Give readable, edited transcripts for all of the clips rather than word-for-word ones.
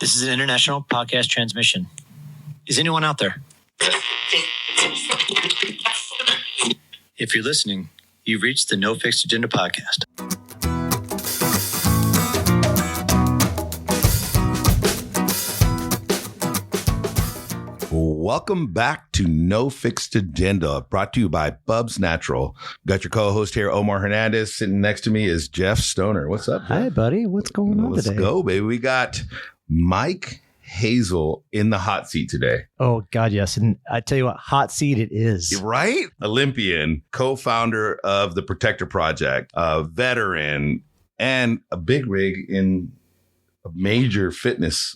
This is an international podcast transmission. Is anyone out there? If you're listening, you've reached the No Fixed Agenda podcast. Welcome back to No Fixed Agenda, brought to you by BUBS Natural. Got your co-host here, Omar Hernandez. Sitting next to me is Jeff Stoner. What's up, Jeff? Hi, buddy. What's going on today? Let's go, baby. We got Mike Hazle in the hot seat today. Oh, God, yes. And I tell you what, hot seat it is. Right? Olympian, co-founder of the Protector Project, a veteran, and a big rig in a major fitness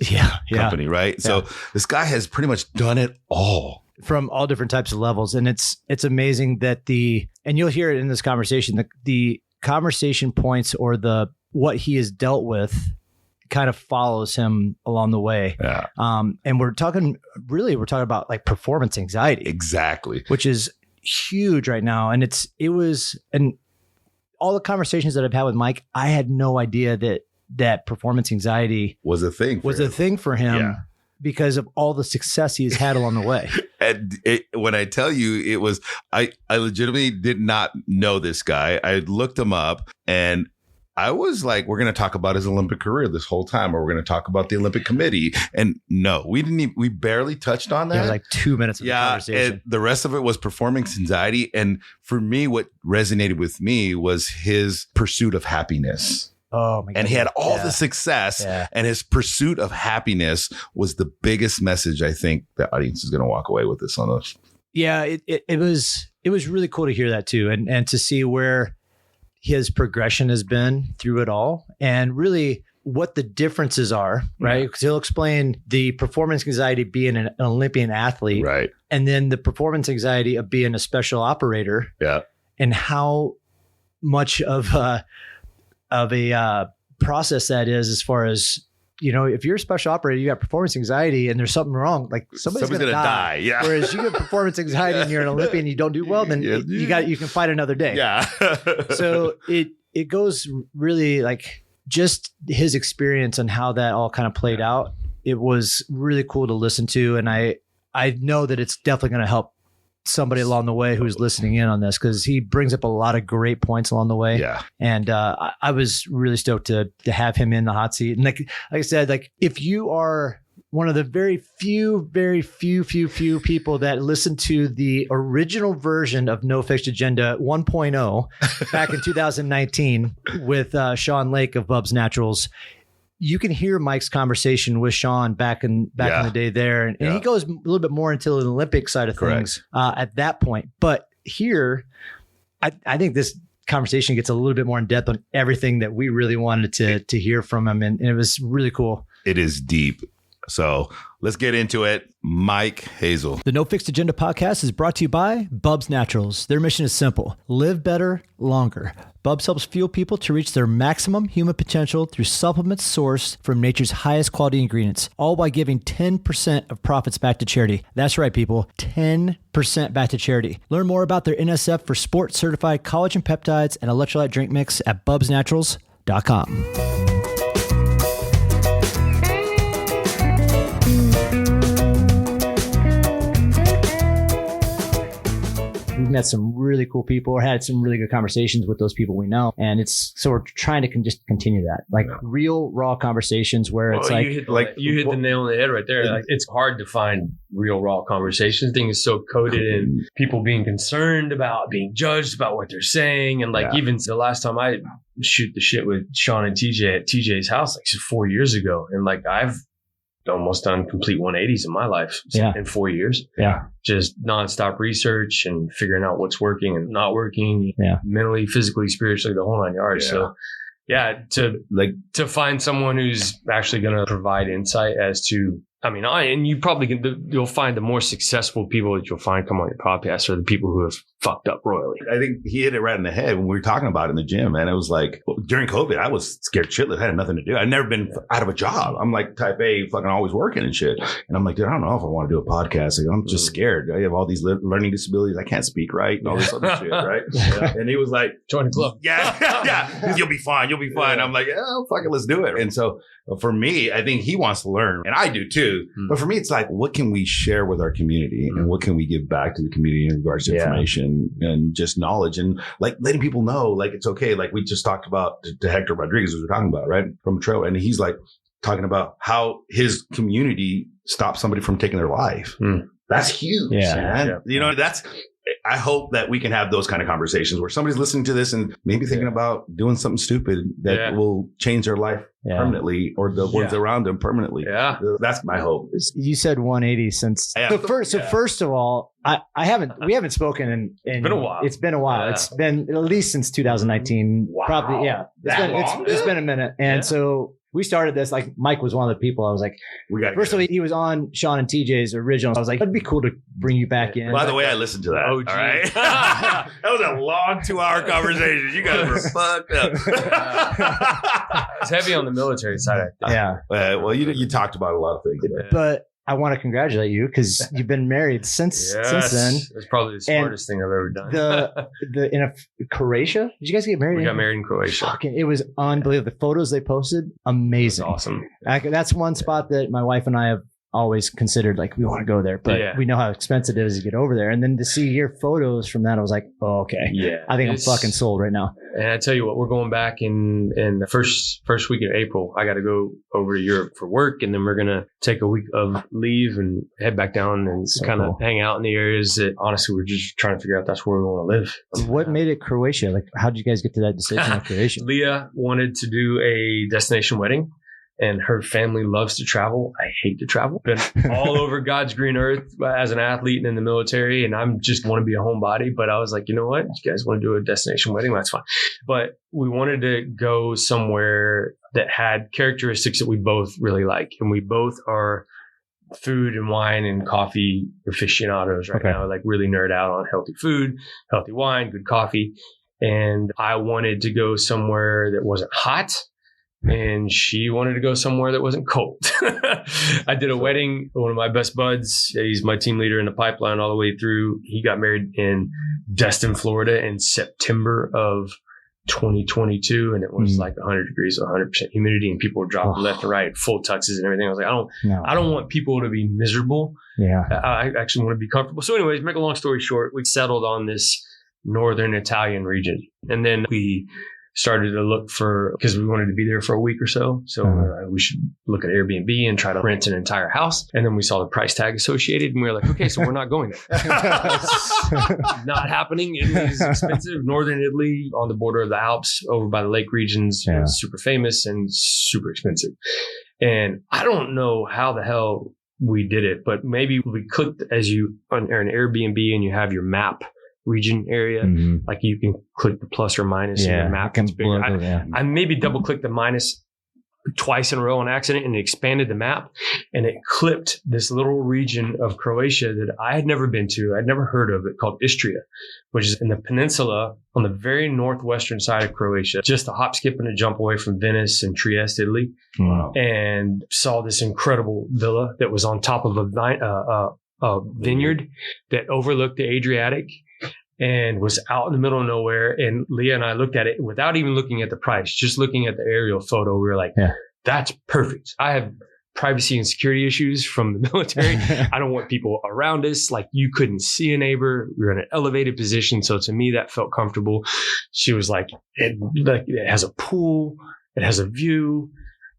company, right? Yeah. So this guy has pretty much done it all. From all different types of levels. And it's amazing that and you'll hear it in this conversation, the conversation points or what he has dealt with kind of follows him along the way. Yeah. And we're talking about like performance anxiety. Exactly. Which is huge right now. And and all the conversations that I've had with Mike, I had no idea that performance anxiety was a thing for him because of all the success he's had along the way. And when I tell you, it was, I legitimately did not know this guy. I looked him up and I was like, we're going to talk about his Olympic career this whole time, or we're going to talk about the Olympic Committee. And no, we barely touched on that. Yeah, like 2 minutes of the conversation. And the rest of it was performance anxiety. And for me, what resonated with me was his pursuit of happiness. Oh my God. And he had all the success, and his pursuit of happiness was the biggest message I think the audience is going to walk away with this on us. Yeah, it was really cool to hear that too, and to see where his progression has been through it all, and really what the differences are, right? Because he'll explain the performance anxiety being an Olympian athlete, right, and then the performance anxiety of being a special operator, and how much of a process that is, as far as, you know, if you're a special operator, you got performance anxiety and there's something wrong, like somebody's going to die. Yeah. Whereas you get performance anxiety and you're an Olympian and you don't do well, then you can fight another day. Yeah. So it goes really like just his experience and how that all kind of played out. It was really cool to listen to. And I know that it's definitely going to help somebody along the way who's listening in on this, because he brings up a lot of great points along the way. Yeah. And I was really stoked to have him in the hot seat. And like I said, like if you are one of the very few people that listened to the original version of No Fixed Agenda 1.0 back in 2019 with Sean Lake of BUBS Naturals, you can hear Mike's conversation with Sean back in the day there. And he goes a little bit more into the Olympic side of things at that point. But here, I think this conversation gets a little bit more in depth on everything that we really wanted to hear from him. And it was really cool. It is deep. So let's get into it. Mike Hazle. The No Fixed Agenda podcast is brought to you by BUBS Naturals. Their mission is simple: live better, longer. BUBS helps fuel people to reach their maximum human potential through supplements sourced from nature's highest quality ingredients, all by giving 10% of profits back to charity. That's right, people, 10% back to charity. Learn more about their NSF for Sport certified collagen peptides and electrolyte drink mix at bubsnaturals.com. We've met some really cool people, or had some really good conversations with those people we know. And so we're trying to just continue that, like real, raw conversations where it's you hit the nail on the head right there. Like, it's hard to find real, raw conversations. Things so coded in people being concerned about being judged about what they're saying. And even the last time I shoot the shit with Sean and TJ at TJ's house, like 4 years ago. And like, I've almost done complete 180s in my life in 4 years. Yeah. Just nonstop research and figuring out what's working and not working, mentally, physically, spiritually, the whole nine yards. Yeah. So to find someone who's actually going to provide insight as to I mean, and you probably you'll find the more successful people that you'll find come on your podcast are the people who have fucked up royally. I think he hit it right in the head when we were talking about it in the gym, man. It was like during COVID, I was scared shitless. I had nothing to do. I'd never been out of a job. I'm like type A, fucking always working and shit. And I'm like, dude, I don't know if I want to do a podcast. Like, I'm just scared. I have all these learning disabilities. I can't speak right and all this other shit, right? Yeah. And he was like, join the club. Yeah. You'll be fine. You'll be fine. I'm like, yeah, fuck it, let's do it. And so for me, I think he wants to learn, and I do too. But for me, it's like, what can we share with our community, and what can we give back to the community in regards to information and just knowledge, and like letting people know, like it's okay. Like we just talked about to Hector Rodriguez, we were talking about, right, from Trail, and he's like talking about how his community stopped somebody from taking their life. That's huge, man. Yeah. You know, I hope that we can have those kind of conversations where somebody's listening to this and maybe thinking about doing something stupid that will change their life permanently, or the ones around them permanently. Yeah. That's my hope. You said 180 since first of all, we haven't spoken in it's been a while. It's been a while. Yeah. It's been at least since 2019. Wow. Probably. Yeah. It's been a minute. And so we started this, like Mike was one of the people. I was like, first of all, he was on Sean and TJ's original. I was like, it'd be cool to bring you back in. By the way, I listened to that. Oh, all right. That was a long 2-hour conversation. You guys were fucked up. It's heavy on the military side. Yeah. Well, you talked about a lot of things. But I want to congratulate you because you've been married since then. That's probably the smartest thing I've ever done. In Croatia? Did you guys get married? We got married in Croatia. It was unbelievable. The photos they posted, amazing. Awesome. That's one spot that my wife and I have always considered, like, we want to go there, but we know how expensive it is to get over there. And then to see your photos from that, I was like, oh, okay. Yeah. I think I'm fucking sold right now. And I tell you what, we're going back in the first week of April. I got to go over to Europe for work, and then we're going to take a week of leave and head back down and kind of hang out in the areas that honestly we're just trying to figure out that's where we want to live. What made it Croatia? Like, how did you guys get to that decision of Croatia? Leah wanted to do a destination wedding. And her family loves to travel. I hate to travel. Been all over God's green earth as an athlete and in the military. And I'm just want to be a homebody. But I was like, you know what? You guys want to do a destination wedding? That's fine. But we wanted to go somewhere that had characteristics that we both really like. And we both are food and wine and coffee aficionados right now. Like really nerd out on healthy food, healthy wine, good coffee. And I wanted to go somewhere that wasn't hot. And she wanted to go somewhere that wasn't cold. I did a wedding. One of my best buds, he's my team leader in the pipeline all the way through. He got married in Destin, Florida in September of 2022. And it was like 100 degrees, 100% humidity, and people were dropping left and right, full tuxes and everything. I was like, I don't want people to be miserable. Yeah. I actually want to be comfortable. So anyways, make a long story short, we settled on this northern Italian region. And then we started to look because we wanted to be there for a week or so. So we should look at Airbnb and try to rent an entire house. And then we saw the price tag associated, and we were like, okay, so we're not going there. Not happening. Italy's expensive. Northern Italy on the border of the Alps over by the lake regions is super famous and super expensive. And I don't know how the hell we did it, but maybe we clicked as you on an Airbnb and you have your map region area, like you can click the plus or minus in the map. It's bigger. I maybe double clicked the minus twice in a row on accident, and it expanded the map, and it clipped this little region of Croatia that I had never been to. I'd never heard of it, called Istria, which is in the peninsula on the very northwestern side of Croatia, just a hop, skip, and a jump away from Venice and Trieste, Italy. Wow. And saw this incredible villa that was on top of a vineyard that overlooked the Adriatic and was out in the middle of nowhere. And Leah and I looked at it without even looking at the price, just looking at the aerial photo. We were like, that's perfect. I have privacy and security issues from the military. I don't want people around us. Like, you couldn't see a neighbor. We were in an elevated position. So to me, that felt comfortable. She was like, it has a pool. It has a view.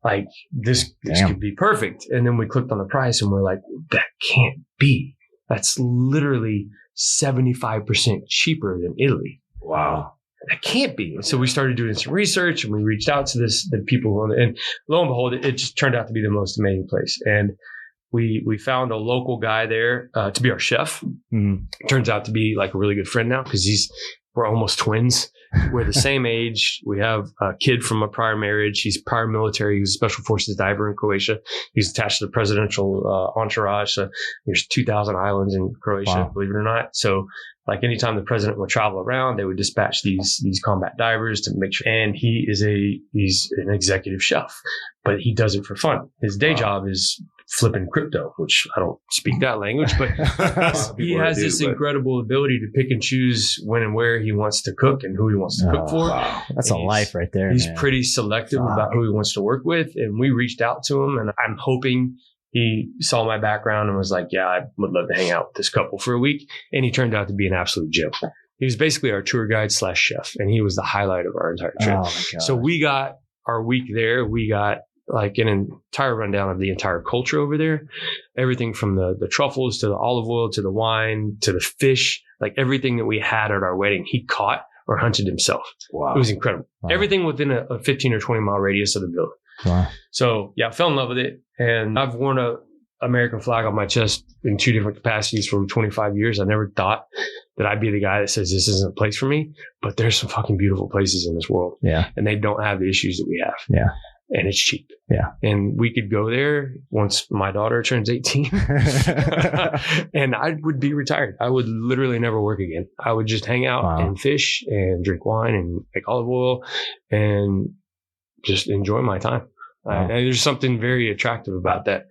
Like, this could be perfect. And then we clicked on the price and we're like, that can't be. That's literally 75% cheaper than Italy. Wow. That can't be. So we started doing some research, and we reached out to the people, and lo and behold, it just turned out to be the most amazing place. And we found a local guy there to be our chef. Turns out to be like a really good friend now, because we're almost twins. We're the same age. We have a kid from a prior marriage. He's prior military. He was a special forces diver in Croatia. He's attached to the presidential entourage. So there's 2,000 islands in Croatia, believe it or not. So like anytime the president would travel around, they would dispatch these combat divers to make sure. And he's an executive chef, but he does it for fun. His day job is flipping crypto, which I don't speak that language, but he has this incredible ability to pick and choose when and where he wants to cook and who he wants to cook for. Wow. That's a life right there. He's pretty selective about who he wants to work with. And we reached out to him, and I'm hoping he saw my background and was like, yeah, I would love to hang out with this couple for a week. And he turned out to be an absolute gem. He was basically our tour guide / chef, and he was the highlight of our entire trip. So we got our week there. We got like an entire rundown of the entire culture over there. Everything from the truffles to the olive oil to the wine to the fish, like everything that we had at our wedding, he caught or hunted himself. Wow. It was incredible. Wow. Everything within a 15 or 20 mile radius of the villa. Wow. So yeah, I fell in love with it. And I've worn a American flag on my chest in 2 different capacities for 25 years. I never thought that I'd be the guy that says this isn't a place for me, but there's some fucking beautiful places in this world. Yeah. And they don't have the issues that we have. Yeah. And it's cheap. Yeah. And we could go there once my daughter turns 18 and I would be retired. I would literally never work again. I would just hang out and fish and drink wine and make olive oil and just enjoy my time. And there's something very attractive about that.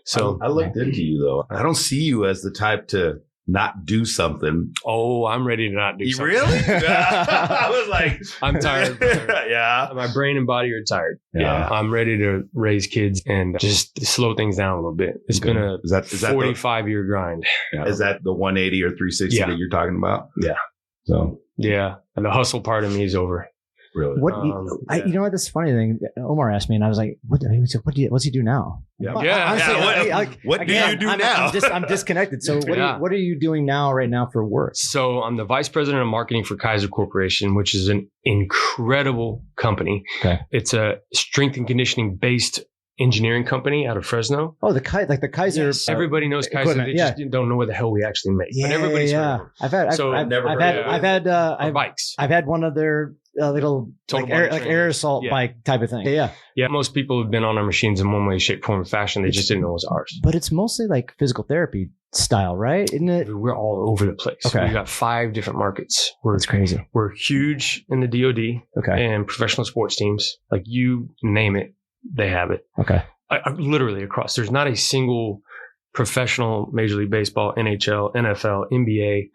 So I looked into you though. I don't see you as the type to not do something. Oh, I'm ready to not do something. Really? I was like, I'm tired. Yeah. My brain and body are tired. Yeah. I'm ready to raise kids and just slow things down a little bit. It's been a 45-year grind. Yeah. Is that the 180 or 360 that you're talking about? Yeah. So, yeah. And the hustle part of me is over. Really? You know what? This funny thing. Omar asked me, and I was like, "What's he do now?" Yeah. Honestly, what do you do now? I'm disconnected. So what are you doing right now for work? So I'm the vice president of marketing for Kaiser Corporation, which is an incredible company. Okay. It's a strength and conditioning based engineering company out of Fresno. Oh, the Kaiser. Yes, everybody knows Kaiser. They just don't know what the hell we actually make. Yeah, but everybody's heard of them. I've bikes. I've had one of their little air assault bike type of thing. Yeah. Most people have been on our machines in one way, shape, form, or fashion. They just didn't know it was ours. But it's mostly like physical therapy style, right? Isn't it? We're all over the place. Okay. We got 5 different markets. That's crazy. We're huge in the DoD and professional sports teams. Like you name it, they have it. Okay. Literally across. There's not a single professional Major League Baseball, NHL, NFL, NBA,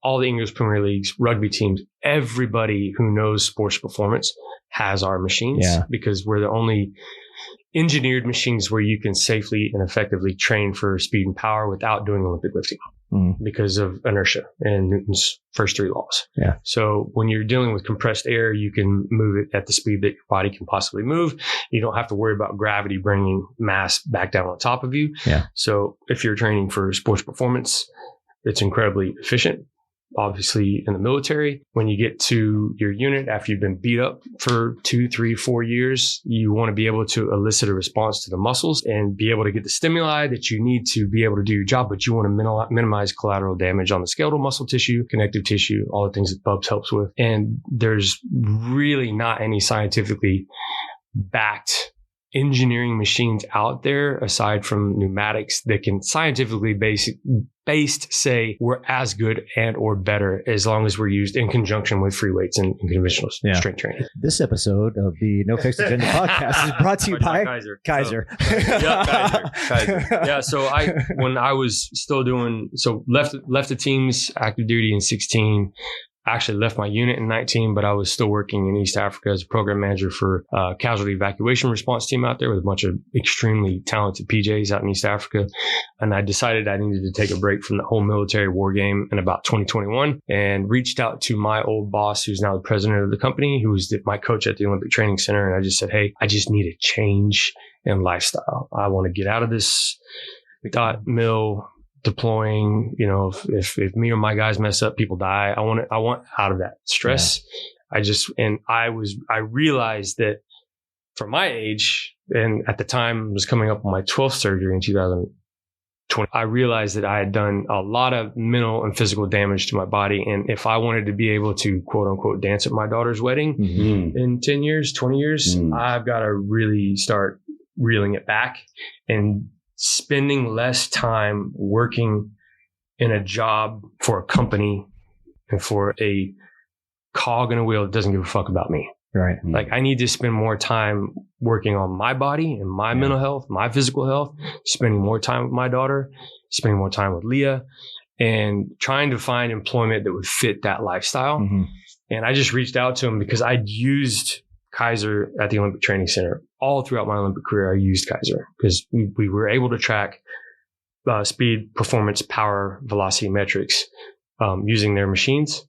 all the English Premier Leagues, rugby teams, everybody who knows sports performance has our machines because we're the only engineered machines where you can safely and effectively train for speed and power without doing Olympic lifting because of inertia and Newton's first 3 laws. Yeah. So when you're dealing with compressed air, you can move it at the speed that your body can possibly move. You don't have to worry about gravity bringing mass back down on top of you. Yeah. So if you're training for sports performance, it's incredibly efficient. Obviously in the military, when you get to your unit after you've been beat up for 2, 3, 4 years, you want to be able to elicit a response to the muscles and be able to get the stimuli that you need to be able to do your job, but you want to minimize collateral damage on the skeletal muscle tissue, connective tissue, all the things that BUBS helps with. And there's really not any scientifically backed engineering machines out there aside from pneumatics that can scientifically based say we're as good and or better as long as we're used in conjunction with free weights and conventional strength training. This episode of the No Fixed Agenda podcast is brought to you by Kaiser. Kaiser. Yeah. So when I was still left the team's active duty in 16. Actually left my unit in 19, but I was still working in East Africa as a program manager for a casualty evacuation response team out there with a bunch of extremely talented PJs out in East Africa. And I decided I needed to take a break from the whole military war game in about 2021 and reached out to my old boss, who's now the president of the company, who was my coach at the Olympic Training Center. And I just said, hey, I just need a change in lifestyle. I want to get out of this dot mill deploying, if me or my guys mess up, people die. I want out of that stress. Yeah. I realized that for my age, and at the time was coming up on my 12th surgery in I realized that I had done a lot of mental and physical damage to my body. And if I wanted to be able to quote unquote dance at my daughter's wedding in 10 years, 20 years, I've got to really start reeling it back and spending less time working in a job for a company and for a cog in a wheel that doesn't give a fuck about me. Right. Like I need to spend more time working on my body and my mental health, my physical health, spending more time with my daughter, spending more time with Leah, and trying to find employment that would fit that lifestyle. And I just reached out to him because I'd used Kaiser at the Olympic Training Center. All throughout my Olympic career, I used Kaiser because we were able to track speed, performance, power, velocity metrics using their machines.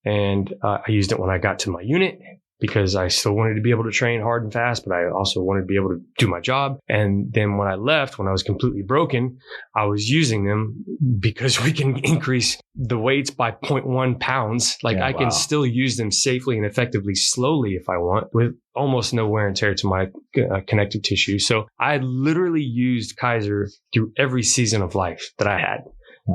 And I used it when I got to my unit because I still wanted to be able to train hard and fast, but I also wanted to be able to do my job. And then when I left, when I was completely broken, I was using them because we can increase the weights by 0.1 pounds. Like I can still use them safely and effectively slowly if I want with almost no wear and tear to my connective tissue. So I literally used Kaiser through every season of life that I had.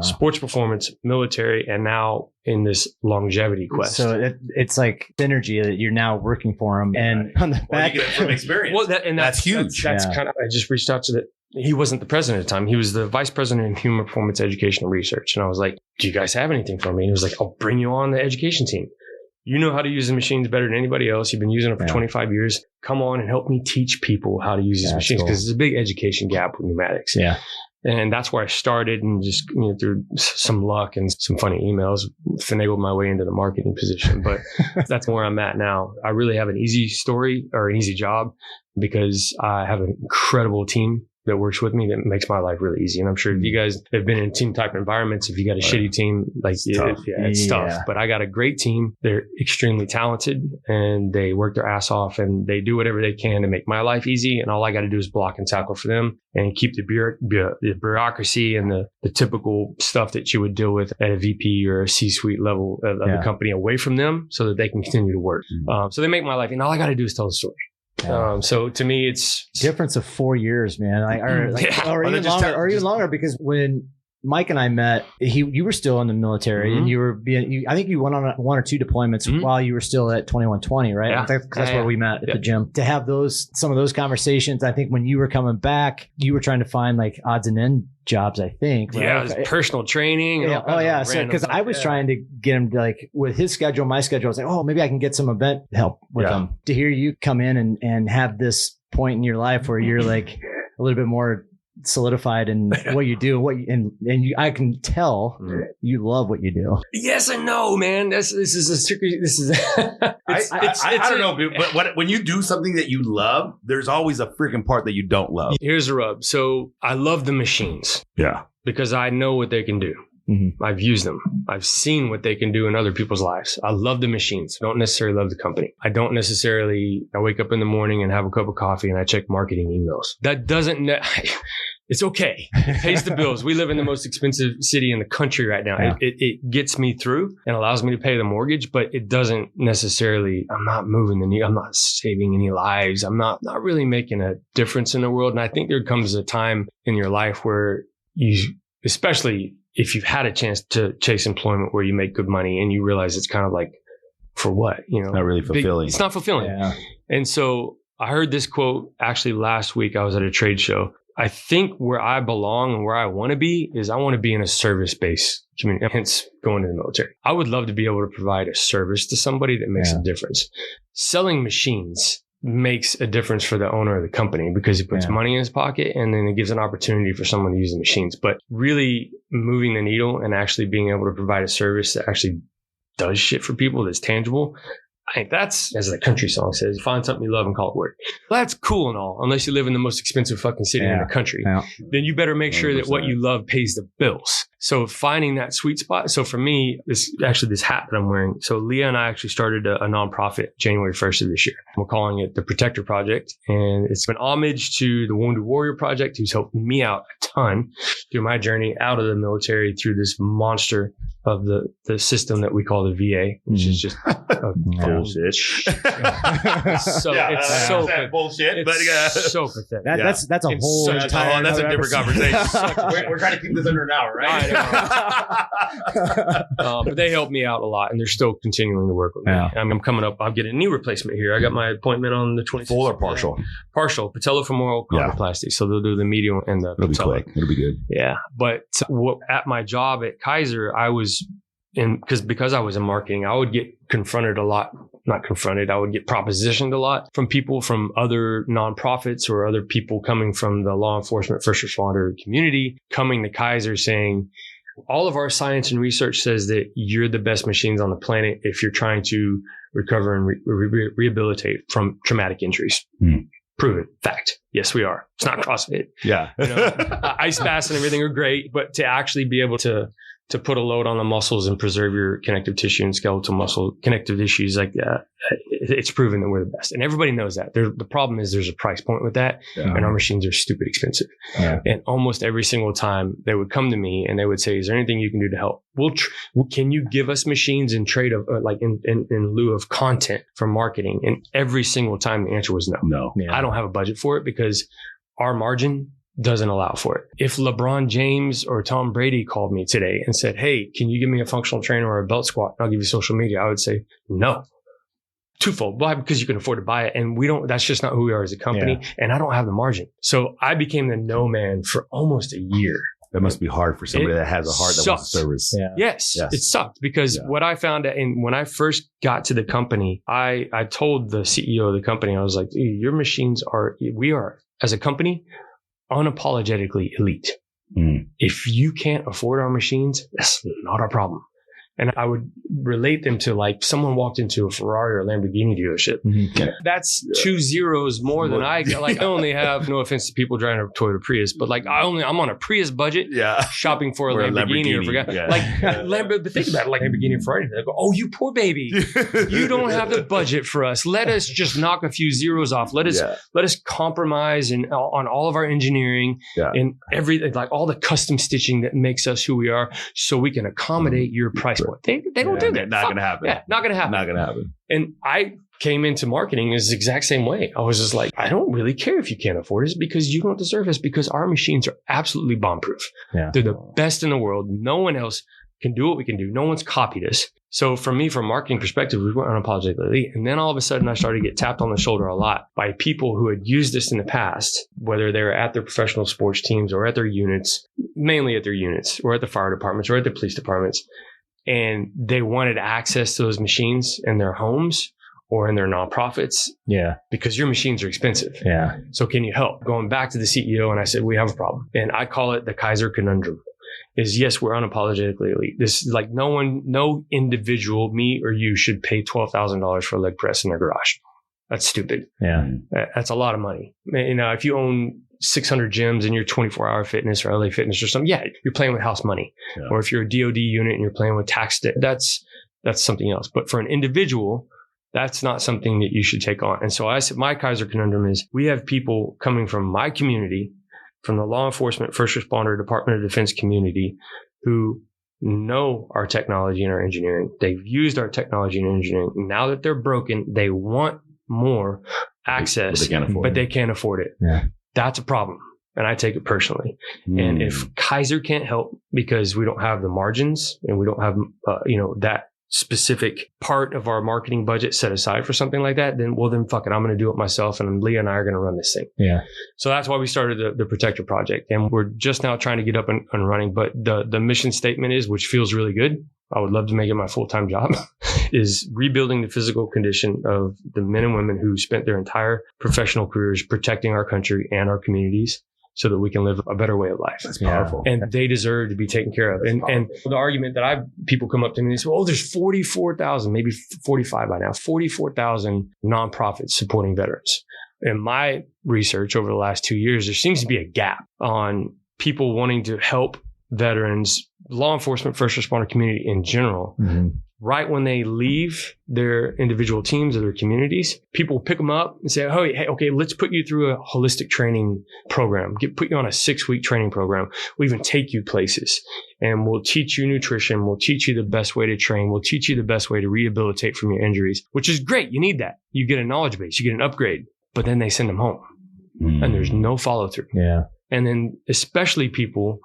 Sports performance, military, and now in this longevity quest. So it's like synergy that you're now working for him, and on the back you get it from experience. Well, that's huge. That's kind of. I just reached out to the. He wasn't the president at the time. He was the vice president of human performance education and research, and I was like, "Do you guys have anything for me?" And he was like, "I'll bring you on the education team. You know how to use the machines better than anybody else. You've been using them for 25 years. Come on and help me teach people how to use these machines because there's a big education gap with pneumatics." Yeah. And that's where I started, and just through some luck and some funny emails, finagled my way into the marketing position. But that's where I'm at now. I really have an easy story or an easy job because I have an incredible team that works with me that makes my life really easy. And I'm sure if you guys have been in team type environments, if you got a shitty team, like it's tough. But I got a great team. They're extremely talented and they work their ass off and they do whatever they can to make my life easy. And all I got to do is block and tackle for them and keep the bureaucracy and the typical stuff that you would deal with at a VP or a C-suite level of the company away from them so that they can continue to work. So they make my life, and all I got to do is tell the story. So to me, it's difference of 4 years, man. Or even longer, because when Mike and I met, you were still in the military and you were I think you went on one or two deployments while you were still at 2120, right? Yeah. That's where we met at the gym. To have some of those conversations, I think when you were coming back, you were trying to find like odds and end jobs, I think. Right? Yeah, personal training. And So because I was trying to get him to, like, with his schedule, my schedule, I was like, oh, maybe I can get some event help with him. To hear you come in and have this point in your life where you're like a little bit more solidified in what you do, I can tell you love what you do. Yes and no, man. This is a tricky. I don't know, but when you do something that you love, there's always a freaking part that you don't love. Here's the rub. So I love the machines. Yeah. Because I know what they can do. I've used them. I've seen what they can do in other people's lives. I love the machines. I don't necessarily love the company. I wake up in the morning and have a cup of coffee and I check marketing emails. That doesn't, it's okay. It pays the bills. We live in the most expensive city in the country right now. Yeah. It gets me through and allows me to pay the mortgage, but it doesn't necessarily, I'm not moving the needle. I'm not saving any lives. I'm not really making a difference in the world. And I think there comes a time in your life where especially if you've had a chance to chase employment where you make good money and you realize it's kind of like, for what? Not really fulfilling. It's not fulfilling. Yeah. And so I heard this quote actually last week. I was at a trade show. I think where I belong and where I want to be is I want to be in a service-based community, hence going to the military. I would love to be able to provide a service to somebody that makes a difference. Selling machines makes a difference for the owner of the company because he puts money in his pocket and then it gives an opportunity for someone to use the machines. But really moving the needle and actually being able to provide a service that actually does shit for people that's tangible, I think that's, as the country song says, find something you love and call it work. Well, that's cool and all, unless you live in the most expensive fucking city in the country. Yeah. Then you better make sure that what you love pays the bills. So finding that sweet spot. So for me, this hat that I'm wearing. So Leah and I actually started a nonprofit January 1st of this year. We're calling it the Protector Project. And it's an homage to the Wounded Warrior Project, who's helped me out a ton through my journey out of the military through this monster of the system that we call the VA, which is just bullshit. So it's so bullshit. It's so pathetic. That's a whole entire. That's a different conversation. We're trying to keep this under an hour, right? But they helped me out a lot, and they're still continuing to work with me. Yeah. I'm coming up. I'll get a knee replacement here. I got my appointment on the 26th. Full or partial? Partial patellofemoral chondroplasty. So they'll do the medial and the It'll be patella. quick. It'll be good. Yeah, but at my job at Kaiser, I was because I was in marketing, I would get confronted a lot. Not confronted. I would get propositioned a lot from people from other nonprofits or other people coming from the law enforcement first responder community, coming to Kaiser saying, all of our science and research says that you're the best machines on the planet if you're trying to recover and rehabilitate from traumatic injuries. Proven. Fact. Yes, we are. It's not CrossFit. Yeah. Ice baths and everything are great, but to actually be able to put a load on the muscles and preserve your connective tissue and skeletal muscle connective tissues like that, it's proven that we're the best. And everybody knows that. The problem is there's a price point with that, and our machines are stupid expensive. Yeah. And almost every single time they would come to me and they would say, is there anything you can do to help? Can you give us machines in trade of like in lieu of content for marketing? And every single time the answer was no. No. Yeah. I don't have a budget for it because our margin doesn't allow for it. If LeBron James or Tom Brady called me today and said, hey, can you give me a functional trainer or a belt squat? And I'll give you social media. I would say no. Twofold. Why? Because you can afford to buy it. And that's just not who we are as a company. Yeah. And I don't have the margin. So I became the no man for almost a year. That must be hard for somebody that has a heart that wants to service. Yeah. Yes, it sucked because what I found when I first got to the company, I told the CEO of the company, I was like, your machines we are as a company, unapologetically elite. If you can't afford our machines, that's not our problem. And I would relate them to like someone walked into a Ferrari or Lamborghini dealership. Mm-hmm. That's 2 zeros more than I get. Like I only have, no offense to people driving a Toyota Prius, but like I'm on a Prius budget shopping for a Lamborghini. But think about it, like Lamborghini and Ferrari. They go, oh, you poor baby. You don't have the budget for us. Let us just knock a few zeros off. Let us compromise on all of our engineering and everything, like all the custom stitching that makes us who we are so we can accommodate your price point. They don't do that. Not going to happen. Yeah, not going to happen. Not going to happen. And I came into marketing is the exact same way. I was just like, I don't really care if you can't afford it because you don't deserve this because our machines are absolutely bomb-proof. Yeah. They're the best in the world. No one else can do what we can do. No one's copied us. So for me, from a marketing perspective, we were unapologetically elite. And then all of a sudden, I started to get tapped on the shoulder a lot by people who had used this in the past, whether they were at their professional sports teams or at their units, mainly at their units or at the fire departments or at the police departments. And they wanted access to those machines in their homes or in their nonprofits. Yeah. Because your machines are expensive. Yeah. So can you help? Going back to the CEO, and I said, we have a problem. And I call it the Kaiser conundrum. Is yes, we're unapologetically elite. This is like no individual, me or you, should pay $12,000 for a leg press in their garage. That's stupid. Yeah. That's a lot of money. You know, if you own 600 gyms and you're 24-hour fitness or LA Fitness or something, you're playing with house money. Yeah. Or if you're a DOD unit and you're playing with tax debt, that's something else. But for an individual, that's not something that you should take on. And so I said, my Kaiser conundrum is we have people coming from my community, from the law enforcement, first responder, Department of Defense community, who know our technology and our engineering. They've used our technology and engineering. Now that they're broken, they want more access, but they can't afford it. Yeah. That's a problem. And I take it personally. And if Kaiser can't help because we don't have the margins and we don't have, that specific part of our marketing budget set aside for something like that, then fuck it. I'm going to do it myself. And Leah and I are going to run this thing. Yeah. So that's why we started the Protector Project. And we're just now trying to get up and running. But the mission statement is, which feels really good, I would love to make it my full-time job, is rebuilding the physical condition of the men and women who spent their entire professional careers protecting our country and our communities so that we can live a better way of life. That's powerful. And they deserve to be taken care of. And the argument that people come up to me and they say, there's 44,000, maybe 45 by now, 44,000 nonprofits supporting veterans. In my research over the last 2 years, there seems to be a gap on people wanting to help veterans, law enforcement, first responder community in general, right when they leave their individual teams or their communities, people will pick them up and say, oh, hey, okay, let's put you through a holistic training program. Put you on a 6-week training program. We'll even take you places and we'll teach you nutrition. We'll teach you the best way to train. We'll teach you the best way to rehabilitate from your injuries, which is great. You need that. You get a knowledge base, you get an upgrade, but then they send them home and there's no follow through. Yeah. And then especially people,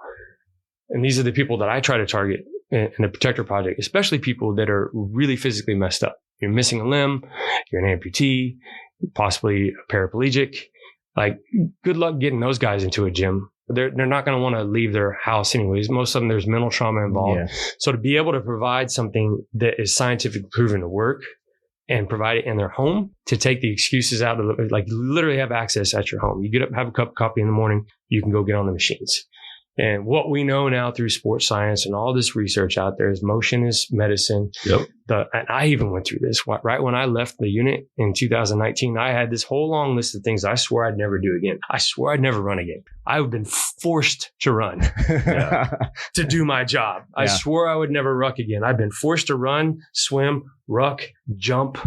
and these are the people that I try to target in the Protector Project, especially people that are really physically messed up. You're missing a limb, you're an amputee, possibly a paraplegic. Like, good luck getting those guys into a gym. They're not going to want to leave their house anyways. Most of them, there's mental trauma involved. Yeah. So to be able to provide something that is scientifically proven to work and provide it in their home, to take the excuses out of it, like literally have access at your home. You get up, have a cup of coffee in the morning, you can go get on the machines. And what we know now through sports science and all this research out there is motion is medicine. Yep. And I even went through this. Right when I left the unit in 2019, I had this whole long list of things I swore I'd never do again. I swore I'd never run again. I've been forced to run to do my job. Yeah. I swore I would never ruck again. I've been forced to run, swim, ruck, jump,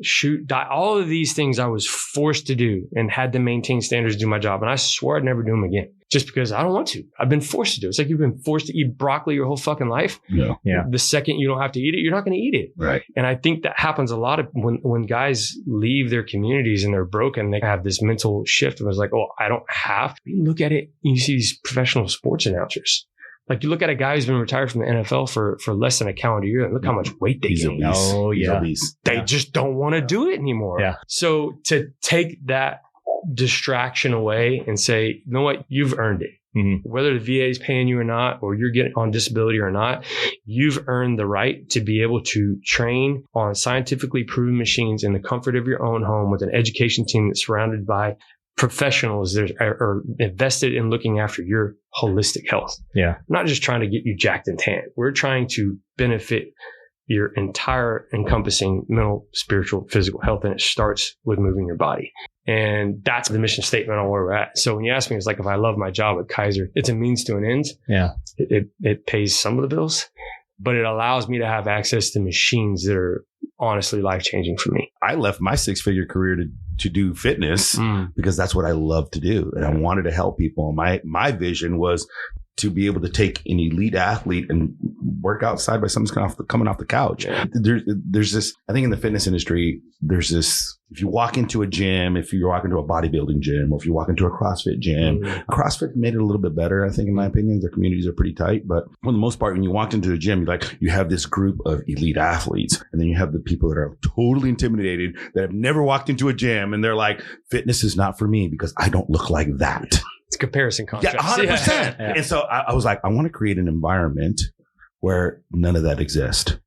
shoot, die. All of these things I was forced to do and had to maintain standards to do my job. And I swore I'd never do them again just because I don't want to. I've been forced to do it. It's like you've been forced to eat broccoli your whole fucking life. Yeah. The second you don't have to eat it, you're not going to eat it. Right. And I think that happens a lot of when guys leave their communities and they're broken, they have this mental shift. And it's like, oh, I don't have to. You look at it, you see these professional sports announcers. Like, you look at a guy who's been retired from the NFL for less than a calendar year, and look how much weight they gain. Oh, yeah. They just don't want to do it anymore. Yeah. So to take that distraction away and say, you know what, you've earned it. Mm-hmm. Whether the VA is paying you or not, or you're getting on disability or not, you've earned the right to be able to train on scientifically proven machines in the comfort of your own home with an education team that's surrounded by professionals that are invested in looking after your holistic health. Yeah. Not just trying to get you jacked and tan. We're trying to benefit your entire encompassing mental, spiritual, physical health. And it starts with moving your body. And that's the mission statement on where we're at. So when you ask me, it's like, if I love my job at Kaiser, it's a means to an end. Yeah. It pays some of the bills, but it allows me to have access to machines that are honestly life-changing for me. I left my 6-figure career to do fitness because that's what I love to do. And I wanted to help people. My vision was to be able to take an elite athlete and work outside by someone's coming off the couch. Yeah. There's this, I think in the fitness industry, there's this, if you walk into a gym, if you walk into a bodybuilding gym, or if you walk into a CrossFit gym, CrossFit made it a little bit better, I think, in my opinion. Their communities are pretty tight. But for the most part, when you walked into a gym, you have this group of elite athletes, and then you have the people that are totally intimidated, that have never walked into a gym, and they're like, fitness is not for me because I don't look like that. It's comparison contrast. Yeah, 100%. Yeah. And so I was like, I want to create an environment where none of that exists.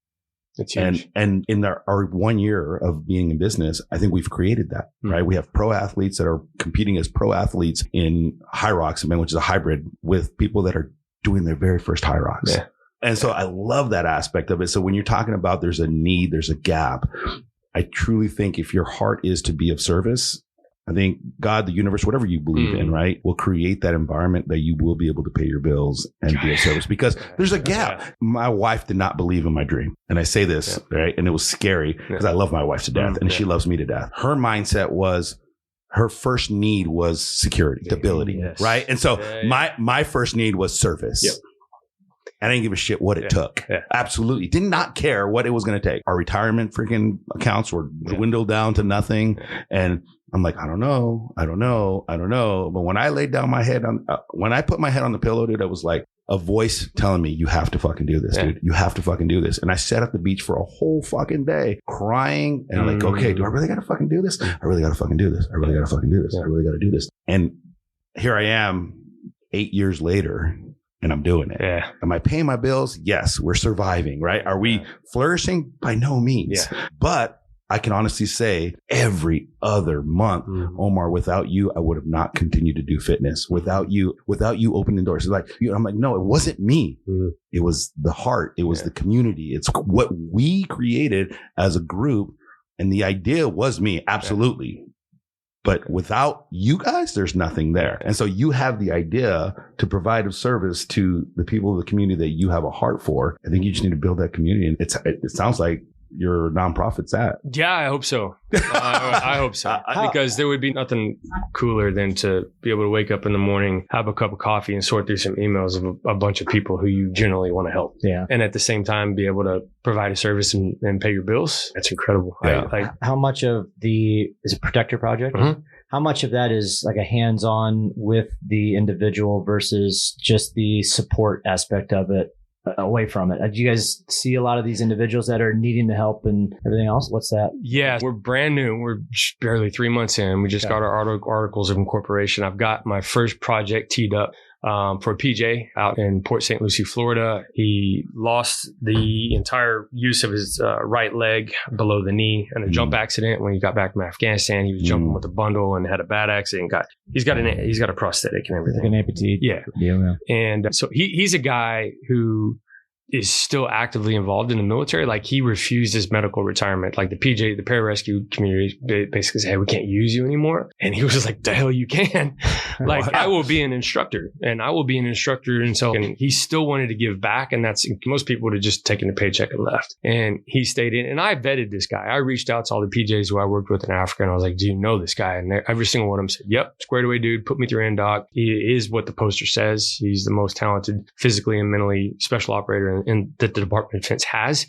That's huge. And in our 1 year of being in business, I think we've created that, right? We have pro athletes that are competing as pro athletes in High Rocks event, which is a hybrid, with people that are doing their very first High Rocks. Yeah. And so I love that aspect of it. So when you're talking about there's a need, there's a gap, I truly think if your heart is to be of service, I think God, the universe, whatever you believe in, right, will create that environment that you will be able to pay your bills and be of service, because there's a gap. My wife did not believe in my dream. And I say this, right? And it was scary because I love my wife to death and she loves me to death. Her mindset was, her first need was security, stability, right? And so my first need was service. Yep. I didn't give a shit what it took. Yeah. Absolutely. Did not care what it was going to take. Our retirement freaking accounts were dwindled down to nothing. And I'm like, I don't know. But when I laid down my head when I put my head on the pillow, dude, I was like a voice telling me, you have to fucking do this, dude. You have to fucking do this. And I sat at the beach for a whole fucking day crying. And I'm like, okay, do I really got to fucking do this? I really got to fucking do this. I really got to fucking do this. I really got to do this. And here I am 8 years later. And I'm doing it. Yeah. Am I paying my bills? Yes. We're surviving, right? Are we flourishing? By no means. Yeah. But I can honestly say every other month, Omar, without you, I would have not continued to do fitness. Without you opening doors. It's like, I'm like, no, it wasn't me. It was the heart. It was the community. It's what we created as a group. And the idea was me. Absolutely. But without you guys, there's nothing there. And so you have the idea to provide a service to the people of the community that you have a heart for. I think you just need to build that community. And it sounds like your nonprofit's at. Yeah, I hope so. I hope so. Because there would be nothing cooler than to be able to wake up in the morning, have a cup of coffee, and sort through some emails of a bunch of people who you generally want to help. Yeah. And at the same time, be able to provide a service and pay your bills. That's incredible. Yeah. How much of is it Protect Your Project? Mm-hmm. How much of that is like a hands-on with the individual versus just the support aspect of it? Away from it. Do you guys see a lot of these individuals that are needing the help and everything else? What's that? Yeah, we're brand new. We're barely 3 months in. We just got our articles of incorporation. I've got my first project teed up for PJ out in Port St. Lucie, Florida. He lost the entire use of his right leg below the knee in a jump accident when he got back from Afghanistan. He was jumping with a bundle and had a bad accident. He's got a prosthetic and everything. Like an amputee. Yeah. And so he's a guy who is still actively involved in the military. Like, he refused his medical retirement. Like, the pararescue community basically said, hey, we can't use you anymore. And he was just like, the hell you can. Like, wow. I will be an instructor until, and he still wanted to give back. And most people would have just taken the paycheck and left. And he stayed in. And I vetted this guy. I reached out to all the PJs who I worked with in Africa. And I was like, do you know this guy? And every single one of them said, yep, squared away, dude. Put me through NDOC. He is what the poster says. He's the most talented physically and mentally special operator that the Department of Defense has,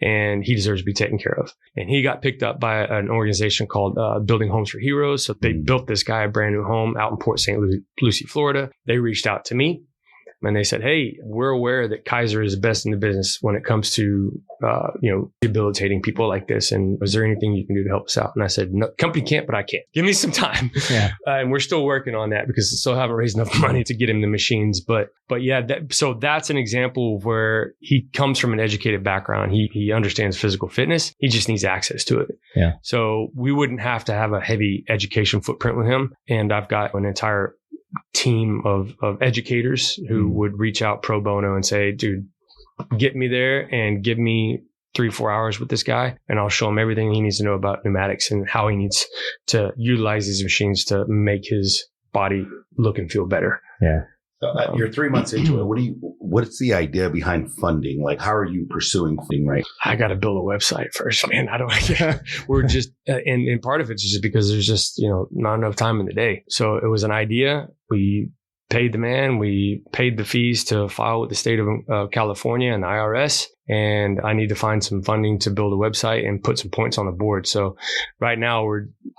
and he deserves to be taken care of. And he got picked up by an organization called Building Homes for Heroes. So they built this guy a brand new home out in Port St. Lucie, Florida. They reached out to me and they said, hey, we're aware that Kaiser is the best in the business when it comes to, rehabilitating people like this. And is there anything you can do to help us out? And I said, no, company can't, but I can. Give me some time. Yeah. And we're still working on that because I still haven't raised enough money to get him the machines. But yeah, so that's an example of where he comes from an educated background. He understands physical fitness. He just needs access to it. Yeah. So we wouldn't have to have a heavy education footprint with him. And I've got an entire team of educators who would reach out pro bono and say, dude, get me there and give me 3-4 hours with this guy, and I'll show him everything he needs to know about pneumatics and how he needs to utilize these machines to make his body look and feel better. Yeah. So, you're 3 months into it. What's the idea behind funding? Like, how are you pursuing funding, right? I got to build a website first, man. We're just, and part of it's just because there's just, not enough time in the day. So it was an idea. We paid the man. We paid the fees to file with the state of California and the IRS. And I need to find some funding to build a website and put some points on the board. So right now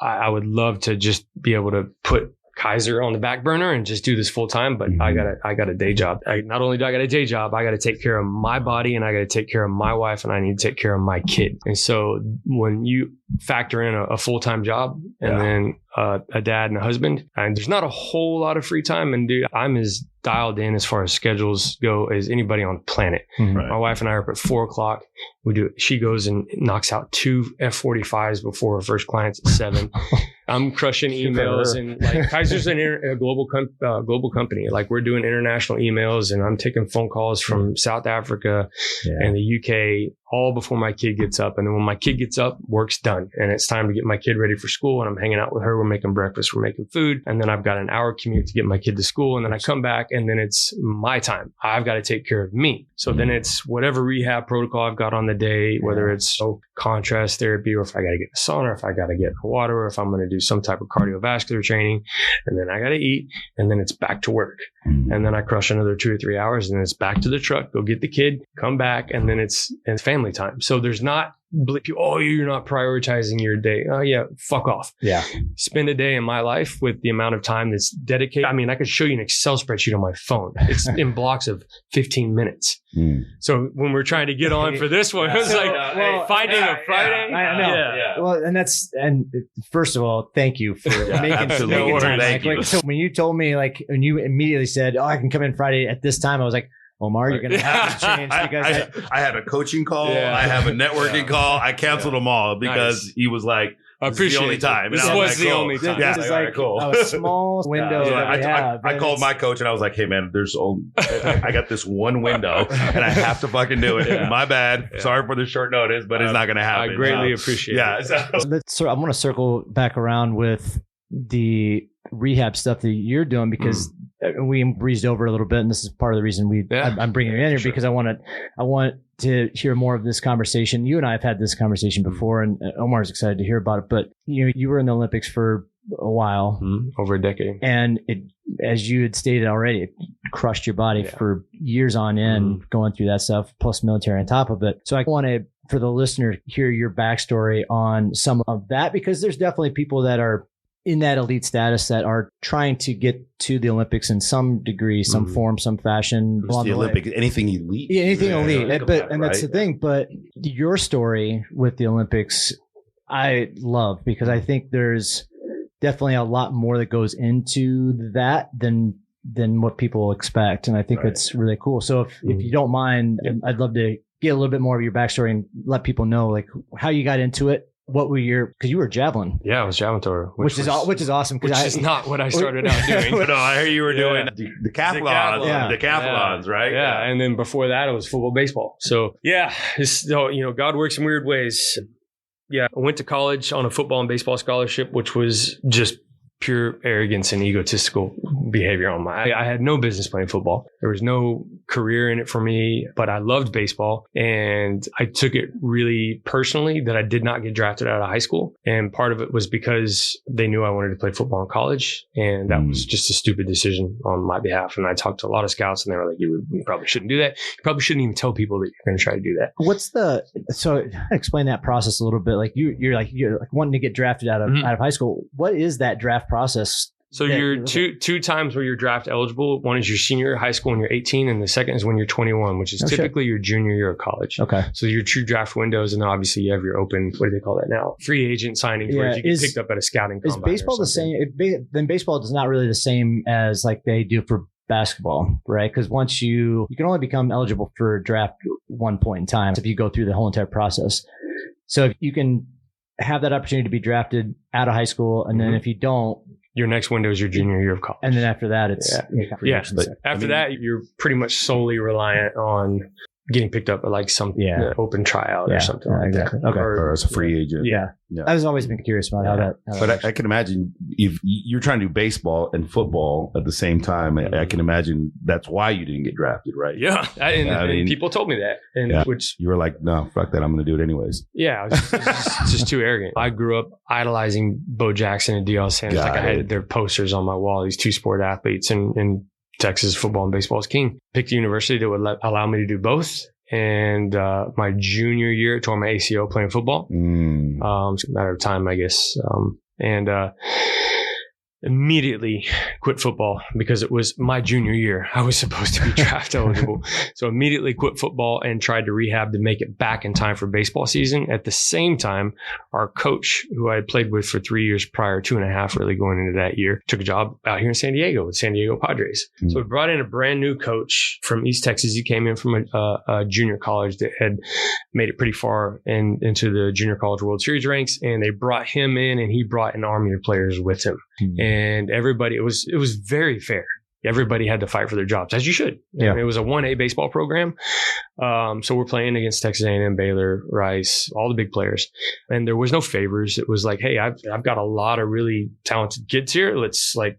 I would love to just be able to put Kaiser on the back burner and just do this full time, but I got a day job. Not only do I got a day job, I got to take care of my body and I got to take care of my wife and I need to take care of my kid. And so when you factor in a full-time job and then a dad and a husband, and there's not a whole lot of free time. And dude, I'm as dialed in as far as schedules go as anybody on the planet. Right. My wife and I are up at 4:00. She goes and knocks out 2 F-45s before her first clients at 7. I'm crushing emails and like Kaiser's a global company. Like, we're doing international emails and I'm taking phone calls from South Africa and the UK all before my kid gets up. And then when my kid gets up, work's done. And it's time to get my kid ready for school. And I'm hanging out with her. We're making breakfast. We're making food. And then I've got an hour commute to get my kid to school. And then I come back and then it's my time. I've got to take care of me. So then it's whatever rehab protocol I've got on the day, whether it's contrast therapy or if I got to get a sauna, or if I got to get water, or if I'm going to do some type of cardiovascular training. And then I got to eat. And then it's back to work. And then I crush another 2 or 3 hours and then it's back to the truck, go get the kid, come back. And then it's family time. So there's not, you're not prioritizing your day. Oh yeah, fuck off. Yeah. Spend a day in my life with the amount of time that's dedicated. I mean, I could show you an Excel spreadsheet on my phone. It's in blocks of 15 minutes. So when we're trying to get on for this one, it was finding a Friday. I know. Yeah. Well, and first of all, thank you for making time. Like, so when you told me, like, when you immediately said, I can come in Friday at this time, I was like, Omar, you're going to have to change because I had a coaching call. I have a networking call. I canceled them all because he was like, I appreciate the only time. This was the only time. This is like a small window that we have. I called my coach and I was like, hey man, I got this one window and I have to fucking do it. My bad. Sorry for the short notice, but it's not going to happen. I greatly appreciate it. I want to circle back around with the rehab stuff that you're doing, because we breezed over a little bit, and this is part of the reason I'm bringing you in here, because I want to hear more of this conversation. You and I have had this conversation before, and Omar's excited to hear about it. But you were in the Olympics for a while, over a decade, and it, as you had stated already, it crushed your body for years on end, going through that stuff, plus military on top of it. So I want to, for the listener, hear your backstory on some of that, because there's definitely people that are in that elite status that are trying to get to the Olympics in some degree, some form, some fashion. It's the Olympic, anything elite. Yeah, anything elite. But right? That's the thing. But your story with the Olympics, I love, because I think there's definitely a lot more that goes into that than what people expect. And I think it's really cool. So if you don't mind, I'd love to get a little bit more of your backstory and let people know like how you got into it. What were because you were a javelin? Yeah, I was javelin thrower, which is awesome. Which is not what I started out doing. But no, I hear you were doing the decathlons, right? Yeah, and then before that, it was football, baseball. So yeah, God works in weird ways. Yeah, I went to college on a football and baseball scholarship, which was just pure arrogance and egotistical behavior on my. I had no business playing football. There was no career in it for me, but I loved baseball, and I took it really personally that I did not get drafted out of high school. And part of it was because they knew I wanted to play football in college, and that was just a stupid decision on my behalf. And I talked to a lot of scouts, and they were like, "You probably shouldn't do that. You probably shouldn't even tell people that you're going to try to do that." So explain that process a little bit. Like you're wanting to get drafted out of high school. What is that draft process? So you're two times where you're draft eligible. One is your senior year of high school when you're 18, and the second is when you're 21, which is typically your junior year of college. Okay. So your true draft windows, and then obviously you have your open, what do they call that now? Free agent signings, where you get picked up at a scouting combine. Is baseball the same? Then baseball is not really the same as like they do for basketball, right? Because once you can only become eligible for draft one point in time if you go through the whole entire process. So if you can have that opportunity to be drafted out of high school, and then if you don't, your next window is your junior year of college. And then after that, it's after that, you're pretty much solely reliant on getting picked up at like some open tryout or something like that. Okay. Or as a free agent. Yeah. I've always been curious about how that. But I can imagine if you're trying to do baseball and football at the same time, I can imagine that's why you didn't get drafted, right? Yeah. And people told me that. And which you were like, no, fuck that. I'm going to do it anyways. Yeah. I was just too arrogant. I grew up idolizing Bo Jackson and D.L. Sanders. I had their posters on my wall, these two sport athletes, and Texas football and baseball is king. Picked a university that would allow me to do both. And my junior year, I tore my ACL playing football. It's a matter of time, I guess. Immediately quit football because it was my junior year. I was supposed to be draft eligible. So immediately quit football and tried to rehab to make it back in time for baseball season. At the same time, our coach, who I had played with for 3 years prior, 2.5 really going into that year, took a job out here in San Diego with San Diego Padres. So we brought in a brand new coach from East Texas. He came in from a junior college that had made it pretty far into the Junior College World Series ranks. And they brought him in, and he brought an army of players with him. And everybody, it was very fair. Everybody had to fight for their jobs, as you should. Yeah. It was a 1A baseball program. So we're playing against Texas A&M, Baylor, Rice, all the big players. And there was no favors. It was like, hey, I've got a lot of really talented kids here.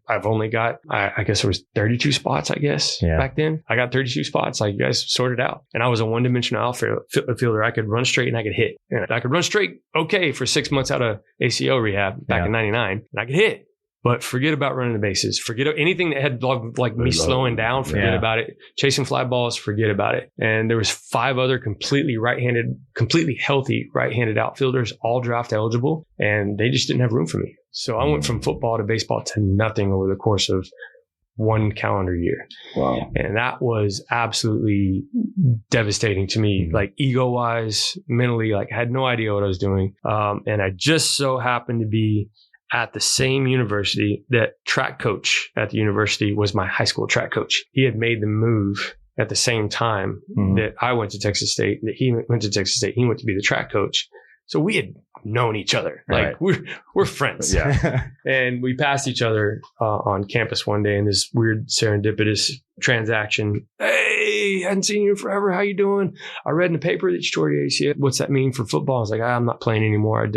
I've only got, I guess there was 32 spots, back then. I got 32 spots. Like, you guys sort it out. And I was a one-dimensional outfielder. I could run straight and I could hit. And I could run straight okay for 6 months out of ACL rehab back in 99. And I could hit. But forget about running the bases. Forget anything that had like me slowing down. Forget about it. Chasing fly balls. Forget about it. And there was 5 other completely healthy right-handed outfielders, all draft eligible, and they just didn't have room for me. So I went from football to baseball to nothing over the course of 1 calendar year. Wow. And that was absolutely devastating to me, like ego-wise, mentally. Like, I had no idea what I was doing. And I just so happened to be at the same university that track coach at the university was my high school track coach. He had made the move at the same time that I went to Texas State, that he went to Texas State. He went to be the track coach. So we had known each other. Like, we're friends. Yeah. And we passed each other on campus one day in this weird serendipitous transaction. Hey, hadn't seen you in forever. How you doing? I read in the paper that you tore your ACL. What's that mean for football? I was like, I'm not playing anymore.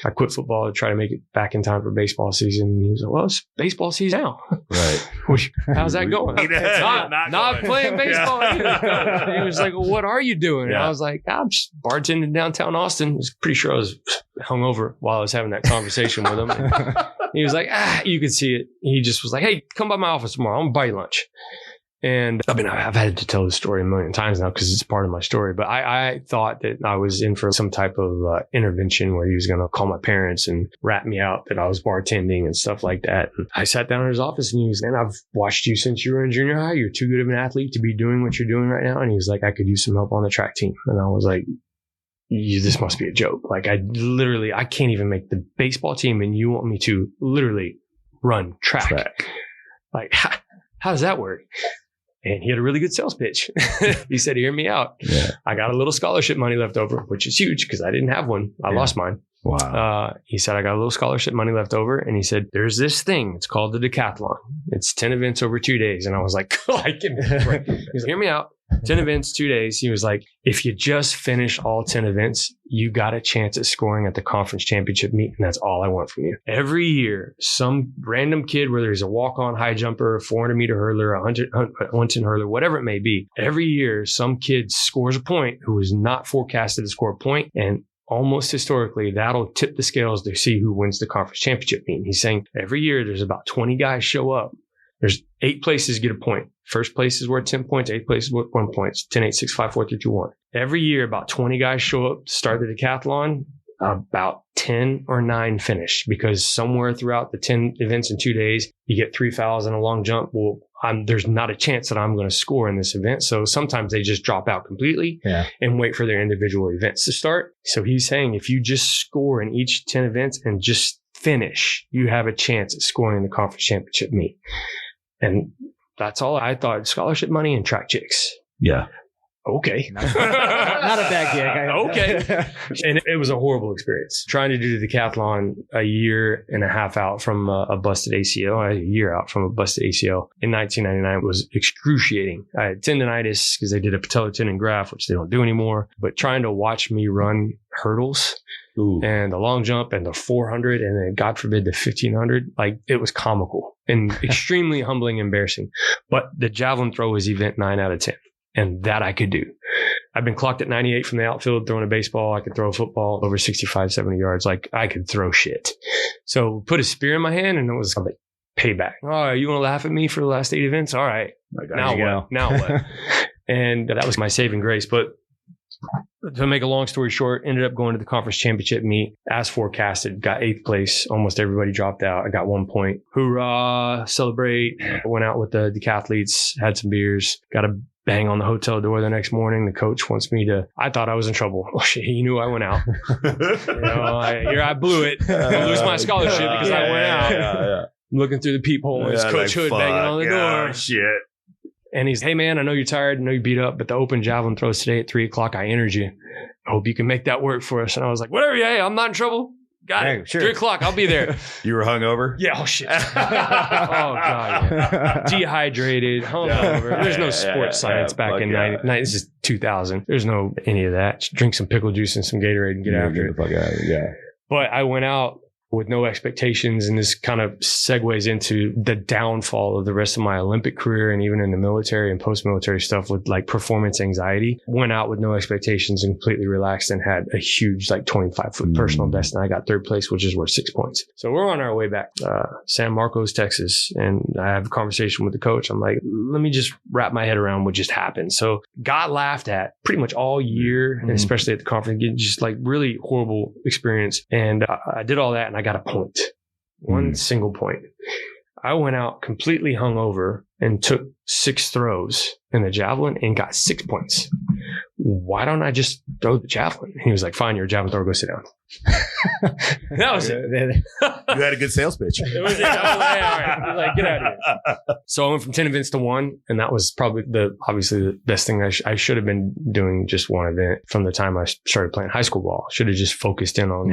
I quit football to try to make it back in time for baseball season. And he was like, well, it's baseball season now. Right. How's that going? not playing baseball either. He was like, well, what are you doing? And I was like, I'm just bartending downtown Austin. I was pretty sure I was hungover while I was having that conversation with him. And he was like, you could see it. He just was like, hey, come by my office tomorrow. I'm going to buy you lunch. And I mean, I've had to tell the story a million times now because it's part of my story. But I thought that I was in for some type of intervention where he was going to call my parents and rat me out that I was bartending and stuff like that. And I sat down in his office and he was, man, I've watched you since you were in junior high. You're too good of an athlete to be doing what you're doing right now. And he was like, I could use some help on the track team. And I was like, this must be a joke. Like I can't even make the baseball team and you want me to literally run track. Like, how does that work? And he had a really good sales pitch. He said, hear me out. Yeah. I got a little scholarship money left over, which is huge because I didn't have one. I lost mine. Wow. He said, I got a little scholarship money left over. And he said, there's this thing. It's called the decathlon. It's 10 events over 2 days. And I was like, He's like, hear me out. 10 events, 2 days. He was like, if you just finish all 10 events, you got a chance at scoring at the conference championship meet. And that's all I want from you. Every year, some random kid, whether he's a walk-on high jumper, a 400-meter hurler, a 110 hurler, whatever it may be, every year, some kid scores a point who is not forecasted to score a point. And almost historically, that'll tip the scales to see who wins the conference championship meet. He's saying every year, there's about 20 guys show up. There's 8 places get a point. First place is worth 10 points. 8th place is worth 1 point. 10, 8, 6, 5, 4, 3, 2, 1. Every year, about 20 guys show up to start the decathlon. About 10 or 9 finish because somewhere throughout the 10 events in 2 days, you get 3 fouls and a long jump. Well, there's not a chance that I'm going to score in this event. So sometimes they just drop out completely and wait for their individual events to start. So he's saying if you just score in each 10 events and just finish, you have a chance at scoring in the conference championship meet. And that's all I thought. Scholarship money and track chicks. Yeah. Okay. Not a bad gig. Okay. And it was a horrible experience. Trying to do the decathlon a year and a half out from a busted ACL, a year out from a busted ACL in 1999 was excruciating. I had tendonitis because they did a patellar tendon graft, which they don't do anymore. But trying to watch me run hurdles and the long jump and the 400 and then God forbid the 1500, like it was comical and extremely humbling, embarrassing. But the javelin throw was event 9 out of 10. And that I could do. I've been clocked at 98 from the outfield throwing a baseball. I could throw a football over 65, 70 yards. Like I could throw shit. So put a spear in my hand and it was like payback. Oh, you want to laugh at me for the last 8 events? All right. Now what? Now what? And that was my saving grace. But to make a long story short, ended up going to the conference championship meet as forecasted, got 8th place. Almost everybody dropped out. I got 1 point. Hoorah, celebrate. Went out with the decathletes, had some beers, got a bang on the hotel door the next morning. The coach wants me to, I thought I was in trouble. Oh shit, he knew I went out. I blew it. I lose my scholarship because I went out. I'm looking through the peephole and it's Coach Hood banging on the door. Shit. And he's, hey man, I know you're tired. I know you beat up, but the open javelin throws today at 3:00. I entered you. I hope you can make that work for us. And I was like, whatever. Hey, I'm not in trouble. Got it. Sure. 3:00. I'll be there. You were hungover? Yeah. Oh shit. Oh god. Yeah. Dehydrated. Hungover. There's no sports science back in 90. This is 2000. There's no any of that. Just drink some pickle juice and some Gatorade and get after it. Yeah. But I went out with no expectations, and this kind of segues into the downfall of the rest of my Olympic career and even in the military and post-military stuff with like performance anxiety. Went out with no expectations and completely relaxed and had a huge like 25-foot personal best, and I got 3rd place, which is worth 6 points. So we're on our way back, San Marcos, Texas, and I have a conversation with the coach. I'm like, let me just wrap my head around what just happened. So got laughed at pretty much all year, and especially at the conference, just like really horrible experience. And I did all that, and I got a point, one single point. I went out completely hungover and took 6 throws in the javelin and got 6 points. Why don't I just throw the javelin? And he was like, fine, you're a javelin thrower, go sit down. That was it. You had a good sales pitch. It was it. I was like, all right. I was like, get out of here. So I went from 10 events to 1. And that was probably obviously the best thing I should have been doing, just 1 event from the time I started playing high school ball. Should have just focused in on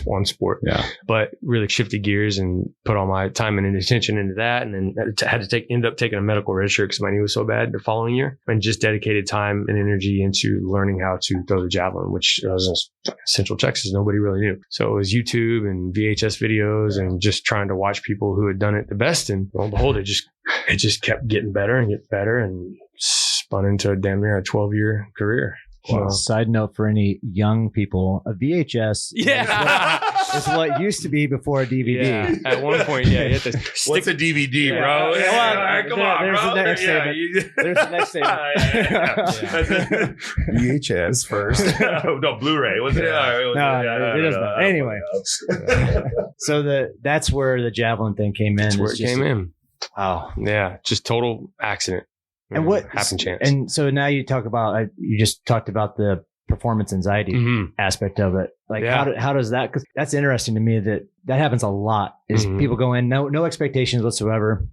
one sport. Yeah. But really shifted gears and put all my time and attention into that. And then had to end up taking a medical red shirt because my knee was so bad the following year, and just dedicated time and energy into learning how to throw the javelin, which was in Central Texas. Nobody really knew. So it was YouTube and VHS videos and just trying to watch people who had done it the best. And lo and behold, it just kept getting better and spun into a damn near a 12-year career. Wow. Side note for any young people, a VHS is what used to be before a DVD. Yeah. At one point, you had to stick. What's a DVD, bro? Come on, there's bro. There's the next statement. VHS first. No, Blu-ray. Was it? No, it doesn't. Anyway. So that's where the Javelin thing came in. That's where it came in. Wow. Yeah. Just total accident. And what happened chance. And so now you just talked about the performance anxiety aspect of it. Like how does that, because that's interesting to me that happens a lot is people go in, no expectations whatsoever.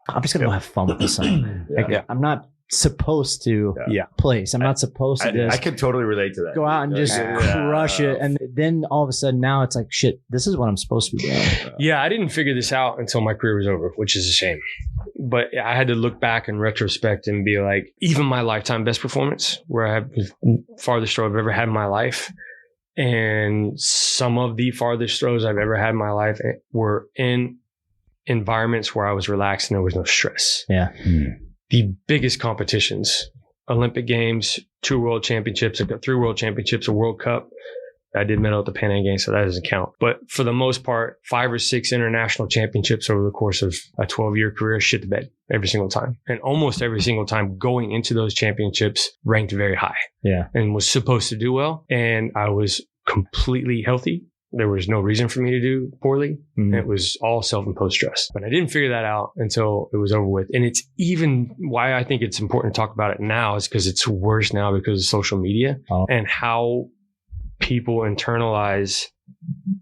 I'm just going to go have fun with this thing. I'm not supposed to place. I'm not supposed to I can totally relate to that. Go out and just crush it. And then all of a sudden now it's like, shit, this is what I'm supposed to be doing. Yeah, I didn't figure this out until my career was over, which is a shame. But I had to look back in retrospect and be like, even my lifetime best performance, where I have the farthest throw I've ever had in my life, and some of the farthest throws I've ever had in my life were in environments where I was relaxed and there was no stress. Yeah. The biggest competitions, Olympic Games, 2 World Championships, I've got 3 World Championships, a World Cup. I did medal at the Pan Am Games, so that doesn't count. But for the most part, 5 or 6 international championships over the course of a 12-year career, shit the bed every single time. And almost every single time going into those championships ranked very high. Yeah. And was supposed to do well. And I was completely healthy. There was no reason for me to do poorly. It was all self-imposed stress. But I didn't figure that out until it was over with. And it's even why I think it's important to talk about it now is because it's worse now because of social media and how people internalize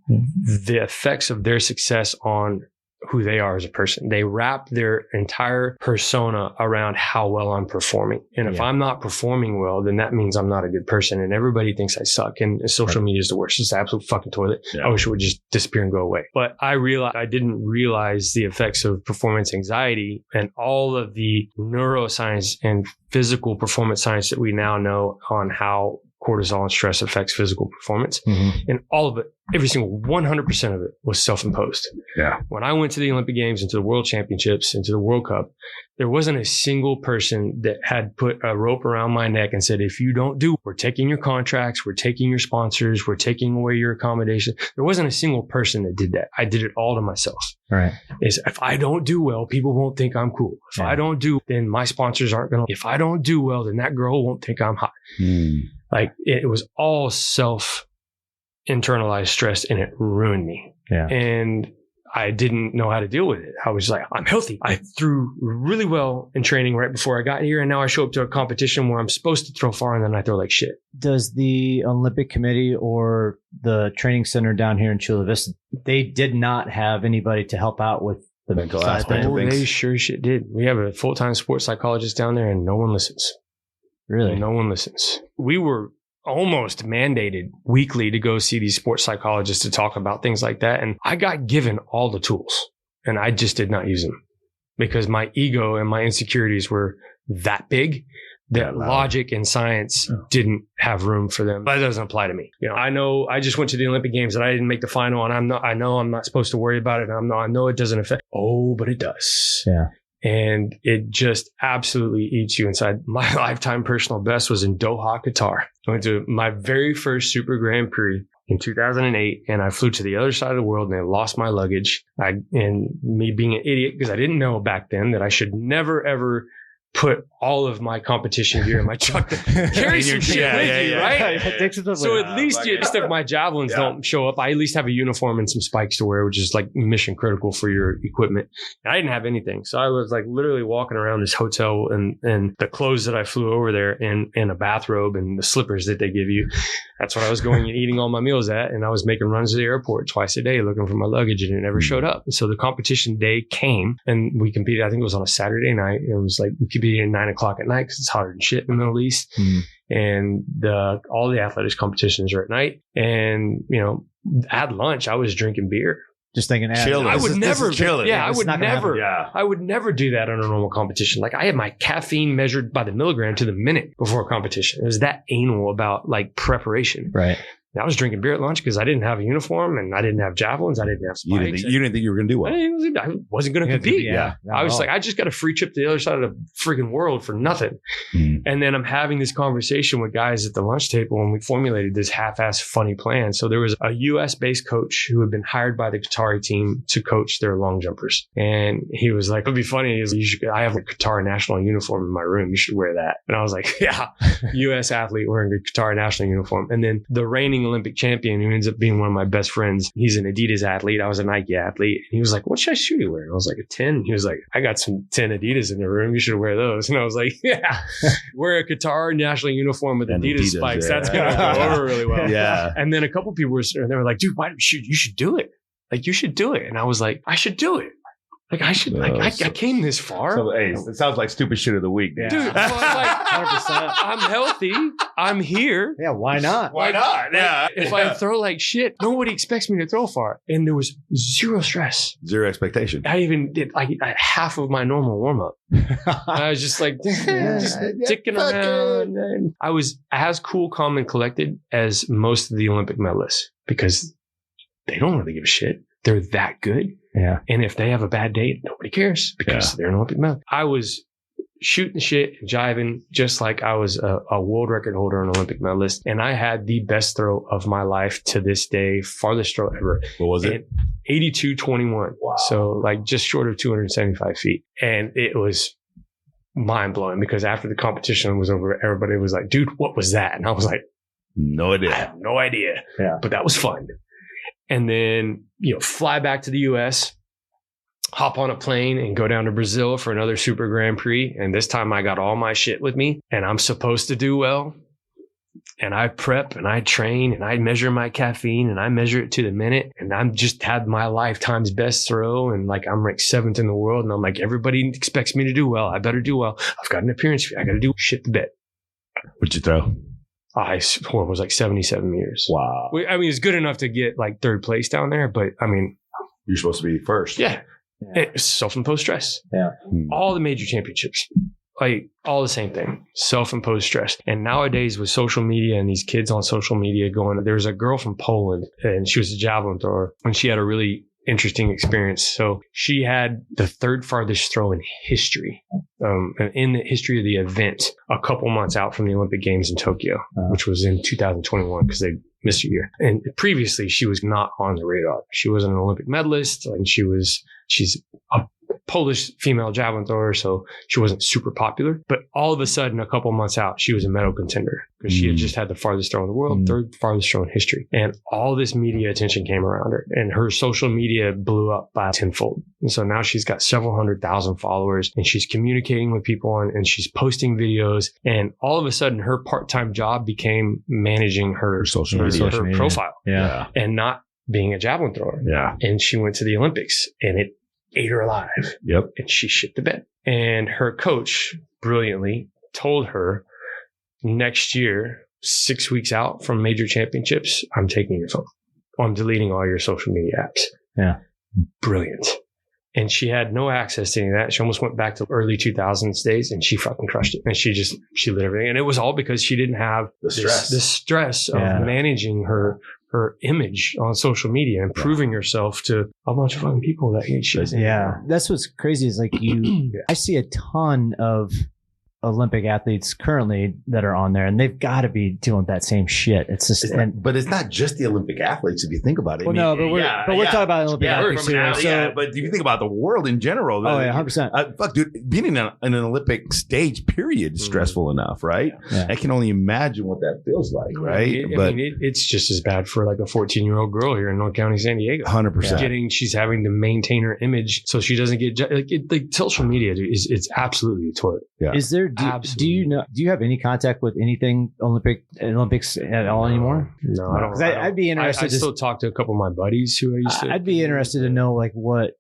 the effects of their success on who they are as a person. They wrap their entire persona around how well I'm performing. And if I'm not performing well, then that means I'm not a good person. And everybody thinks I suck. And social media is the worst. It's the absolute fucking toilet. Yeah. I wish it would just disappear and go away. But I didn't realize the effects of performance anxiety and all of the neuroscience and physical performance science that we now know on how cortisol and stress affects physical performance. And all of it, every single 100% of it was self-imposed. Yeah. When I went to the Olympic Games and to the World Championships and to the World Cup, there wasn't a single person that had put a rope around my neck and said, if you don't do, we're taking your contracts, we're taking your sponsors, we're taking away your accommodation. There wasn't a single person that did that. I did it all to myself. Right. Is if I don't do well, people won't think I'm cool. If I don't do, then my sponsors aren't going to. If I don't do well, then that girl won't think I'm hot. Like it was all self-internalized stress and it ruined me. Yeah. And I didn't know how to deal with it. I was like, I'm healthy. I threw really well in training right before I got here. And now I show up to a competition where I'm supposed to throw far and then I throw like shit. Does the Olympic Committee or the training center down here in Chula Vista, they did not have anybody to help out with the mental aspect of things? They sure shit did. We have a full-time sports psychologist down there and no one listens. Really? No one listens. We were almost mandated weekly to go see these sports psychologists to talk about things like that. And I got given all the tools and I just did not use them because my ego and my insecurities were that big that logic and science didn't have room for them. But that doesn't apply to me. I know I just went to the Olympic Games and I didn't make the final and I know I'm not supposed to worry about it. And I know it doesn't affect. Oh, but it does. Yeah. And it just absolutely eats you inside. My lifetime personal best was in Doha, Qatar. I went to my very first Super Grand Prix in 2008, and I flew to the other side of the world, and I lost my luggage. And me being an idiot, because I didn't know back then that I should never, ever put all of my competition gear in my truck. Carry some shit with you, right? So at least just if my javelins don't show up, I at least have a uniform and some spikes to wear, which is like mission critical for your equipment. And I didn't have anything. So I was like literally walking around this hotel and the clothes that I flew over there in a bathrobe and the slippers that they give you. That's what I was going and eating all my meals at. And I was making runs to the airport twice a day looking for my luggage, and it never showed up. And so the competition day came, and we competed. I think it was on a Saturday night. It was like we competed at 9:00 at night because it's hotter than shit in the Middle East. And all the athletics competitions are at night. And, you know, at lunch, I was drinking beer. Just thinking, Chilling. I would never. chilling. Yeah, I It's would not gonna never. Yeah. I would never do that on a normal competition. Like I had my caffeine measured by the milligram to the minute before a competition. It was that anal about like preparation. Right. And I was drinking beer at lunch because I didn't have a uniform and I didn't have javelins. I didn't have You spikes. didn't think you were going to do well. I wasn't going to compete. Yeah. I was like, I just got a free trip to the other side of the freaking world for nothing. And then I'm having this conversation with guys at the lunch table, and we formulated this half-assed funny plan. So there was a US-based coach who had been hired by the Qatari team to coach their long jumpers. And he was like, it'd be funny. I have a Qatar national uniform in my room. You should wear that. And I was like, yeah, US athlete wearing a Qatar national uniform. And then the reigning Olympic champion, who ends up being one of my best friends, he's an Adidas athlete. I was a Nike athlete. And he was like, what should I shoe you wear? And I was like, a 10. And he was like, I got some 10 Adidas in the room. You should wear those. And I was like, yeah, wear a Qatar national uniform with Adidas spikes. Yeah. That's going to go over really well. Yeah. And then a couple people they were like, dude, you should do it. Like, you should do it. And I was like, I should do it. Like, I should, I came this far. So, hey, it sounds like stupid shit of the week. Yeah. Dude, well, like, 100%. I'm healthy. I'm here. Yeah, why not? Why not? Yeah. If I throw like shit, nobody expects me to throw far. And there was zero stress. Zero expectation. I even did like half of my normal warm up. I was just like, just ticking around. And I was as cool, calm, and collected as most of the Olympic medalists because they don't really give a shit. They're that good. Yeah. And if they have a bad day, nobody cares because they're an Olympic medalist. I was shooting shit and jiving just like I was a world record holder and Olympic medalist. And I had the best throw of my life to this day, farthest throw ever. What was it? 82.21. Wow. So like just short of 275 feet. And it was mind blowing because after the competition was over, everybody was like, dude, what was that? And I was like, No idea. I have no idea. Yeah. But that was fun. And then, you know, fly back to the US, hop on a plane and go down to Brazil for another Super Grand Prix. And this time I got all my shit with me and I'm supposed to do well. And I prep and I train and I measure my caffeine and I measure it to the minute. And I'm just had my lifetime's best throw. And like, I'm ranked 7th in the world. And I'm like, everybody expects me to do well. I better do well. I've got an appearance fee. I got to do shit the bit. What'd you throw? I swore it was like 77 meters. Wow. I mean, it's good enough to get like 3rd place down there, but I mean, You're supposed to be first. yeah. It's self-imposed stress. Yeah. All the major championships, like all the same thing, self-imposed stress. And nowadays with social media and these kids on social media there's a girl from Poland and she was a javelin thrower and she had a really interesting experience. So she had the 3rd farthest throw in history, in the history of the event, a couple months out from the Olympic Games in Tokyo, which was in 2021 because they missed a year. And previously she was not on the radar. She was an Olympic medalist and she's a Polish female javelin thrower, so she wasn't super popular. But all of a sudden, a couple months out, she was a medal contender because she had just had the farthest throw in the world, 3rd farthest throw in history. And all this media attention came around her, and her social media blew up by tenfold. And so now she's got several 100,000 followers, and she's communicating with people, and she's posting videos. And all of a sudden, her part-time job became managing her social media. her profile, Yeah. and not being a javelin thrower. Yeah. And she went to the Olympics, and it ate her alive. Yep. And she shit the bed. And her coach brilliantly told her, next year, 6 weeks out from major championships, I'm taking your phone. I'm deleting all your social media apps. Yeah. Brilliant. And she had no access to any of that. She almost went back to early 2000s days and she fucking crushed it. And she lit everything. And it was all because she didn't have the stress of managing her image on social media and proving herself to a bunch of fucking people that she doesn't. Yeah. That's what's crazy is like I see a ton of Olympic athletes currently that are on there and they've got to be doing that same shit. It's just, but it's not just the Olympic athletes if you think about it. Well, no, but we're talking about Olympic athletes too. But if you think about the world in general, 100%. Fuck, dude, being in an Olympic stage period is stressful enough, right? Yeah. I can only imagine what that feels like, right? I mean, it's just as bad for like a 14-year-old girl here in North County, San Diego. 100%. She's having to maintain her image so she doesn't get like social media, dude, it's absolutely a toilet. Yeah. Is there do you have any contact with anything Olympics at all anymore? No, I don't. I'd be interested. I still talk to a couple of my buddies who I used to. I'd be interested to know what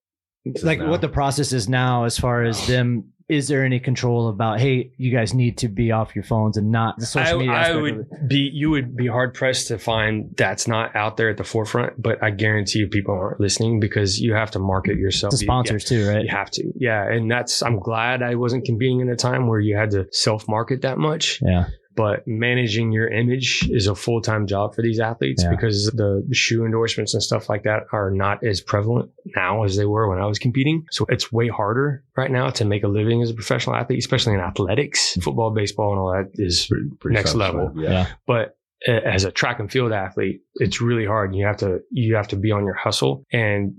the process is now as far as them. Is there any control about, hey, you guys need to be off your phones and not the social media aspect? You would be hard pressed to find that's not out there at the forefront, but I guarantee you people aren't listening because you have to market yourself. The sponsors too, right? You have to. Yeah. And I'm glad I wasn't competing in a time where you had to self-market that much. Yeah. But managing your image is a full-time job for these athletes because the shoe endorsements and stuff like that are not as prevalent now as they were when I was competing. So it's way harder right now to make a living as a professional athlete, especially in athletics. Football, baseball, and all that is pretty next level. Yeah. But as a track and field athlete, it's really hard. You have to be on your hustle. And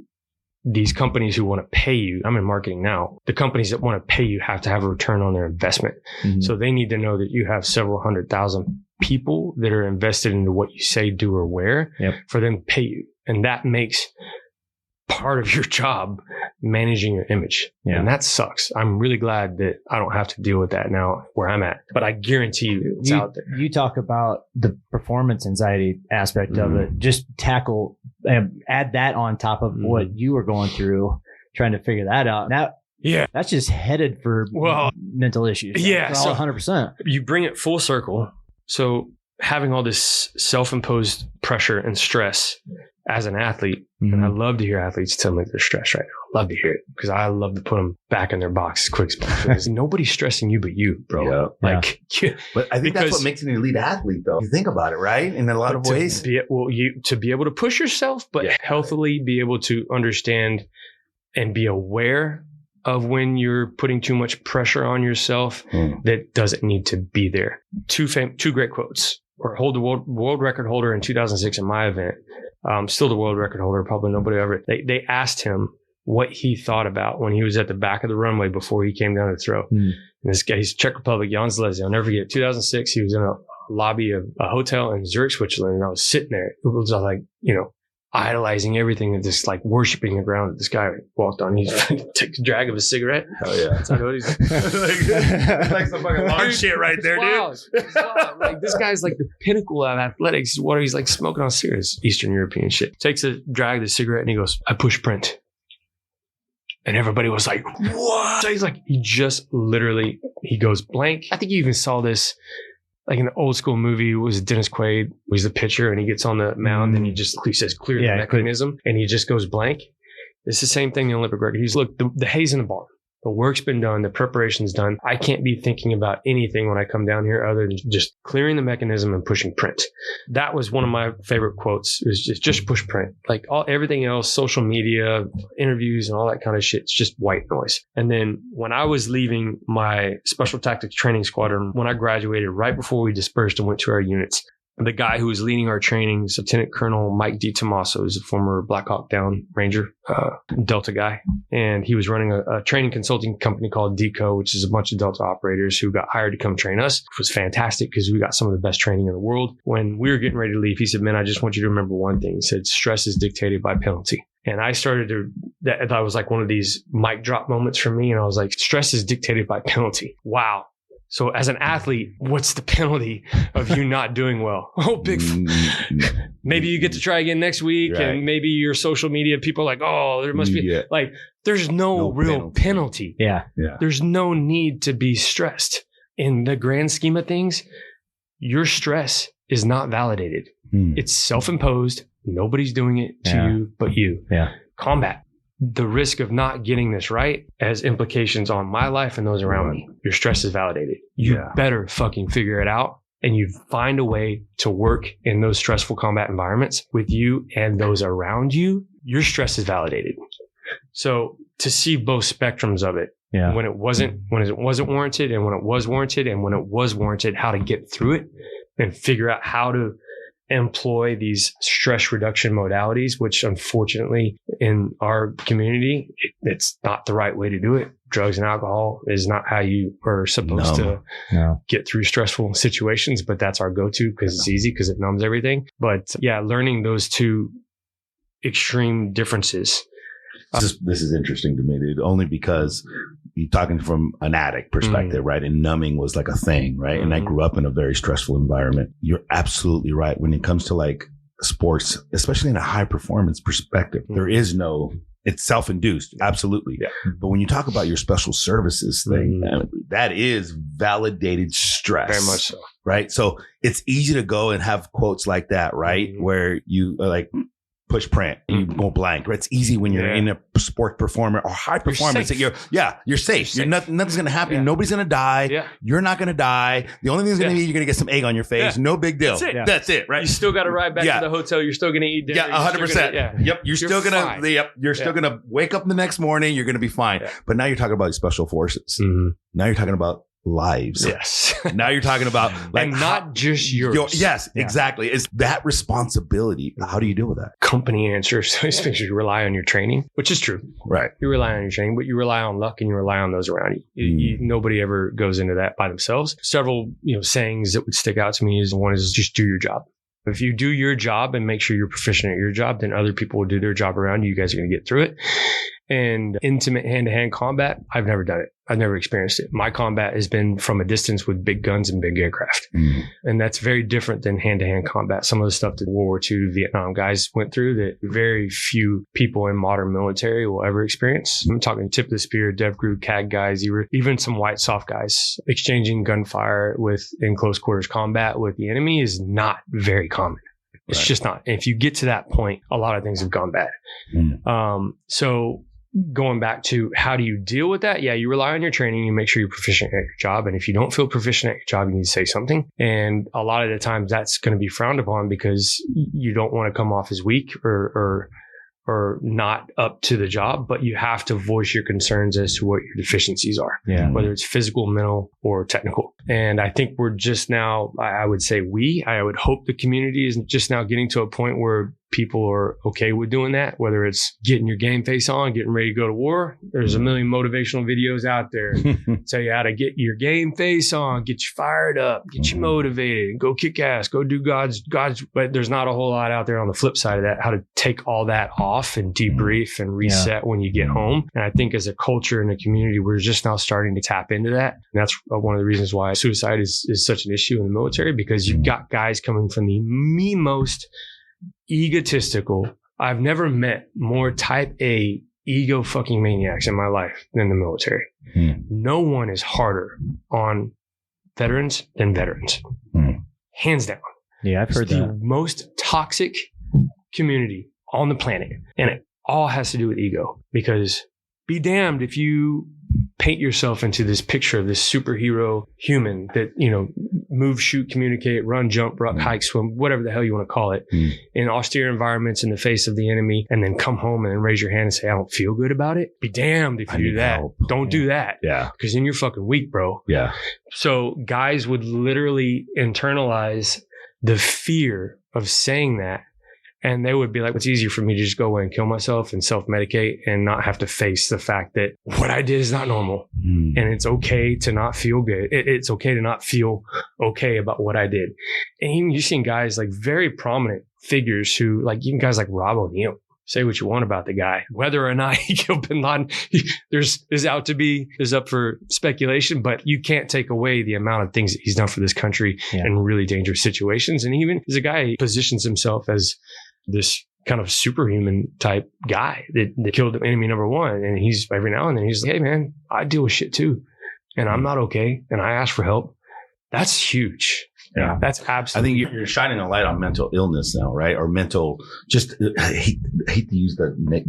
these companies who want to pay you, I'm in marketing now, the companies that want to pay you have to have a return on their investment. Mm-hmm. So they need to know that you have several 100,000 people that are invested into what you say, do, or wear for them to pay you. And that makes part of your job managing your image. Yeah. And that sucks. I'm really glad that I don't have to deal with that now where I'm at, but I guarantee you it's out there. You talk about the performance anxiety aspect of it. Just add that on top of what you were going through, trying to figure that out. Now, that's just headed for mental issues. Yeah. So 100%. You bring it full circle. So having all this self-imposed pressure and stress as an athlete, and I love to hear athletes tell me they're stressed right now. Love to hear it because I love to put them back in their box as quick as possible. Because nobody's stressing you but you, bro. But I think that's what makes an elite athlete, though. You think about it, right? In a lot of ways. To be able to push yourself, but healthily be able to understand and be aware of when you're putting too much pressure on yourself that doesn't need to be there. Two great quotes. Or hold the world record holder in 2006 in my event. Still the world record holder, probably nobody ever. They asked him what he thought about when he was at the back of the runway before he came down to throw. And this guy, he's Czech Republic, Jan Zalesi. I'll never forget. 2006, he was in a lobby of a hotel in Zurich, Switzerland, and I was sitting there. It was like, idolizing everything and just like worshiping the ground that this guy walked on. He took a drag of a cigarette. Hell yeah. That's what he's like some fucking large shit right there, dude. It's wild. Like, this guy's like the pinnacle of athletics. What he's like smoking on cigarettes, Eastern European shit. Takes a drag of the cigarette and he goes, I push print. And everybody was like, what? So he's like, he goes blank. I think you even saw this like in the old school movie. It was Dennis Quaid, was the pitcher, and he gets on the mound and he says, clear the mechanism, and he just goes blank. It's the same thing in the Olympic record. He's, look, the hay's in the barn. The work's been done. The preparation's done. I can't be thinking about anything when I come down here other than just clearing the mechanism and pushing print. That was one of my favorite quotes. It was just push print. Like everything else, social media, interviews, and all that kind of shit, it's just white noise. And then when I was leaving my special tactics training squadron, when I graduated, right before we dispersed and went to our units, the guy who was leading our training, Lieutenant Colonel Mike DiTomaso, is a former Black Hawk Down Ranger, Delta guy. And he was running a training consulting company called DECO, which is a bunch of Delta operators who got hired to come train us, which was fantastic because we got some of the best training in the world. When we were getting ready to leave, he said, man, I just want you to remember one thing. He said, stress is dictated by penalty. And I that was like one of these mic drop moments for me. And I was like, stress is dictated by penalty. Wow. So as an athlete, what's the penalty of you not doing well? Oh, maybe you get to try again next week. Right. And maybe your social media people are like, oh, there must be like, there's no real penalty. Yeah. There's no need to be stressed. In the grand scheme of things, your stress is not validated. It's self-imposed. Nobody's doing it to you but you. Yeah. Combat. The risk of not getting this right has implications on my life and those around me. Your stress is validated. You better fucking figure it out, and you find a way to work in those stressful combat environments with you and those around you. Your stress is validated. So to see both spectrums of it, when it wasn't warranted, and when it was warranted, and when it was warranted, how to get through it and figure out how to employ these stress reduction modalities, which unfortunately in our community, it's not the right way to do it. Drugs and alcohol is not how you are supposed to get through stressful situations, but that's our go-to because it's easy, because it numbs everything. But learning those two extreme differences. This is interesting to me, dude, only because you're talking from an addict perspective, right? And numbing was like a thing, right? And I grew up in a very stressful environment. You're absolutely right. When it comes to like sports, especially in a high performance perspective, there is no, it's self-induced. Absolutely. Yeah. But when you talk about your special services thing, that is validated stress. Very much so. Right. So it's easy to go and have quotes like that, right? Where you like push print and you go blank, right? It's easy when you're in a sport performer or high performance that you're safe. Nothing's going to happen. Yeah. Nobody's going to die. Yeah. You're not going to die. The only thing that's going to be, you're going to get some egg on your face. No big deal. That's it. Yeah. That's it. Right. You still got to ride back to the hotel. You're still going to eat dinner. Yeah. 100%. Yep. You're still going to, you're still going to wake up the next morning. You're going to be fine. Yeah. But now you're talking about special forces. Now you're talking about lives. Yes. Now you're talking about like and not just yours. Yes, exactly. It's that responsibility. How do you deal with that? Company answers, especially you rely on your training, which is true. Right. You rely on your training, but you rely on luck and you rely on those around you. Nobody ever goes into that by themselves. Several, sayings that would stick out to me is one is just do your job. If you do your job and make sure you're proficient at your job, then other people will do their job around you. You guys are going to get through it. And intimate hand-to-hand combat, I've never done it. I've never experienced it. My combat has been from a distance with big guns and big aircraft. And that's very different than hand-to-hand combat. Some of the stuff that World War II, Vietnam guys went through that very few people in modern military will ever experience. I'm talking tip of the spear, dev group, CAG guys, even some white soft guys. Exchanging gunfire in close quarters combat with the enemy is not very common. It's just not. And if you get to that point, a lot of things have gone bad. So going back to how do you deal with that? Yeah, you rely on your training. You make sure you're proficient at your job. And if you don't feel proficient at your job, you need to say something. And a lot of the times that's going to be frowned upon because you don't want to come off as weak or not up to the job, but you have to voice your concerns as to what your deficiencies are, whether it's physical, mental, or technical. And I think we're just now, I would hope the community is just now getting to a point where people are okay with doing that, whether it's getting your game face on, getting ready to go to war. There's a million motivational videos out there tell you how to get your game face on, get you fired up, get you motivated, go kick ass, go do God's, but there's not a whole lot out there on the flip side of that, how to take all that off and debrief and reset when you get home. And I think as a culture and a community, we're just now starting to tap into that. And that's one of the reasons why suicide is such an issue in the military, because you've got guys coming from the most egotistical. I've never met more type A ego fucking maniacs in my life than the military. No one is harder on veterans than veterans. Hands down. Yeah, I've heard it's the most toxic community on the planet. And it all has to do with ego, because be damned if you paint yourself into this picture of this superhero human that, move, shoot, communicate, run, jump, hike, swim, whatever the hell you want to call it, in austere environments in the face of the enemy, and then come home and then raise your hand and say, I don't feel good about it. Be damned if you do that. Help. Don't do that. Yeah. Because then you're fucking weak, bro. Yeah. So guys would literally internalize the fear of saying that. And they would be like, it's easier for me to just go away and kill myself and self-medicate and not have to face the fact that what I did is not normal. And it's okay to not feel good. It's okay to not feel okay about what I did. And even you've seen guys like very prominent figures who, like even guys like Rob O'Neill, say what you want about the guy, whether or not he killed bin Laden, is up for speculation, but you can't take away the amount of things that he's done for this country in really dangerous situations. And even as a guy, he positions himself as this kind of superhuman type guy that killed enemy number one. And he's every now and then he's like, hey man, I deal with shit too. And I'm not okay. And I ask for help. That's huge. Yeah. That's absolutely. I think you're shining a light on mental illness now, right? Or mental, I hate to use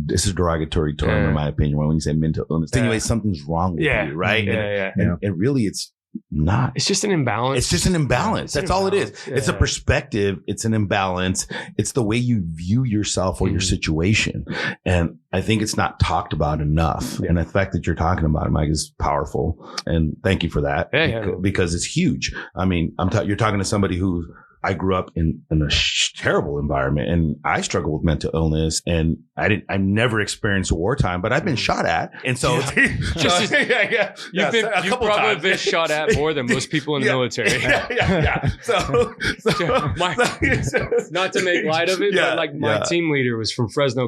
this is a derogatory term in my opinion, when you say mental illness. Anyway, something's wrong with you, right? And really it's not. It's just an imbalance. It's just an imbalance. That's all it is. Yeah. It's a perspective. It's an imbalance. It's the way you view yourself or your situation. And I think it's not talked about enough. And the fact that you're talking about it, Mike, is powerful. And thank you for that. Because it's huge. I mean, you're talking to somebody who I grew up in a terrible environment, and I struggled with mental illness, and I never experienced wartime, but I've been shot at. And so You've probably been shot at more than most people in the military. So not to make light of it, but like my team leader was from Fresno,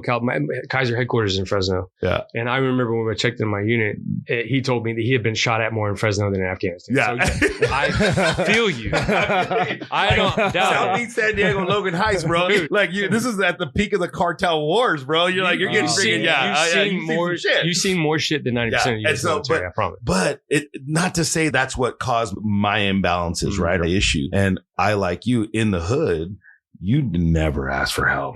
Kaiser headquarters in Fresno. Yeah. And I remember when I checked in my unit, he told me that he had been shot at more in Fresno than in Afghanistan. Yeah. So I feel you. I don't doubt Southeast San Diego, Logan Heights, bro. Like this is at the peak of the cartel wars, bro. You're like, you're getting you've seen more shit than 90% of the US military, I promise. But not to say that's what caused my imbalances, right? Or issue. And I, like you, in the hood, you never ask for help.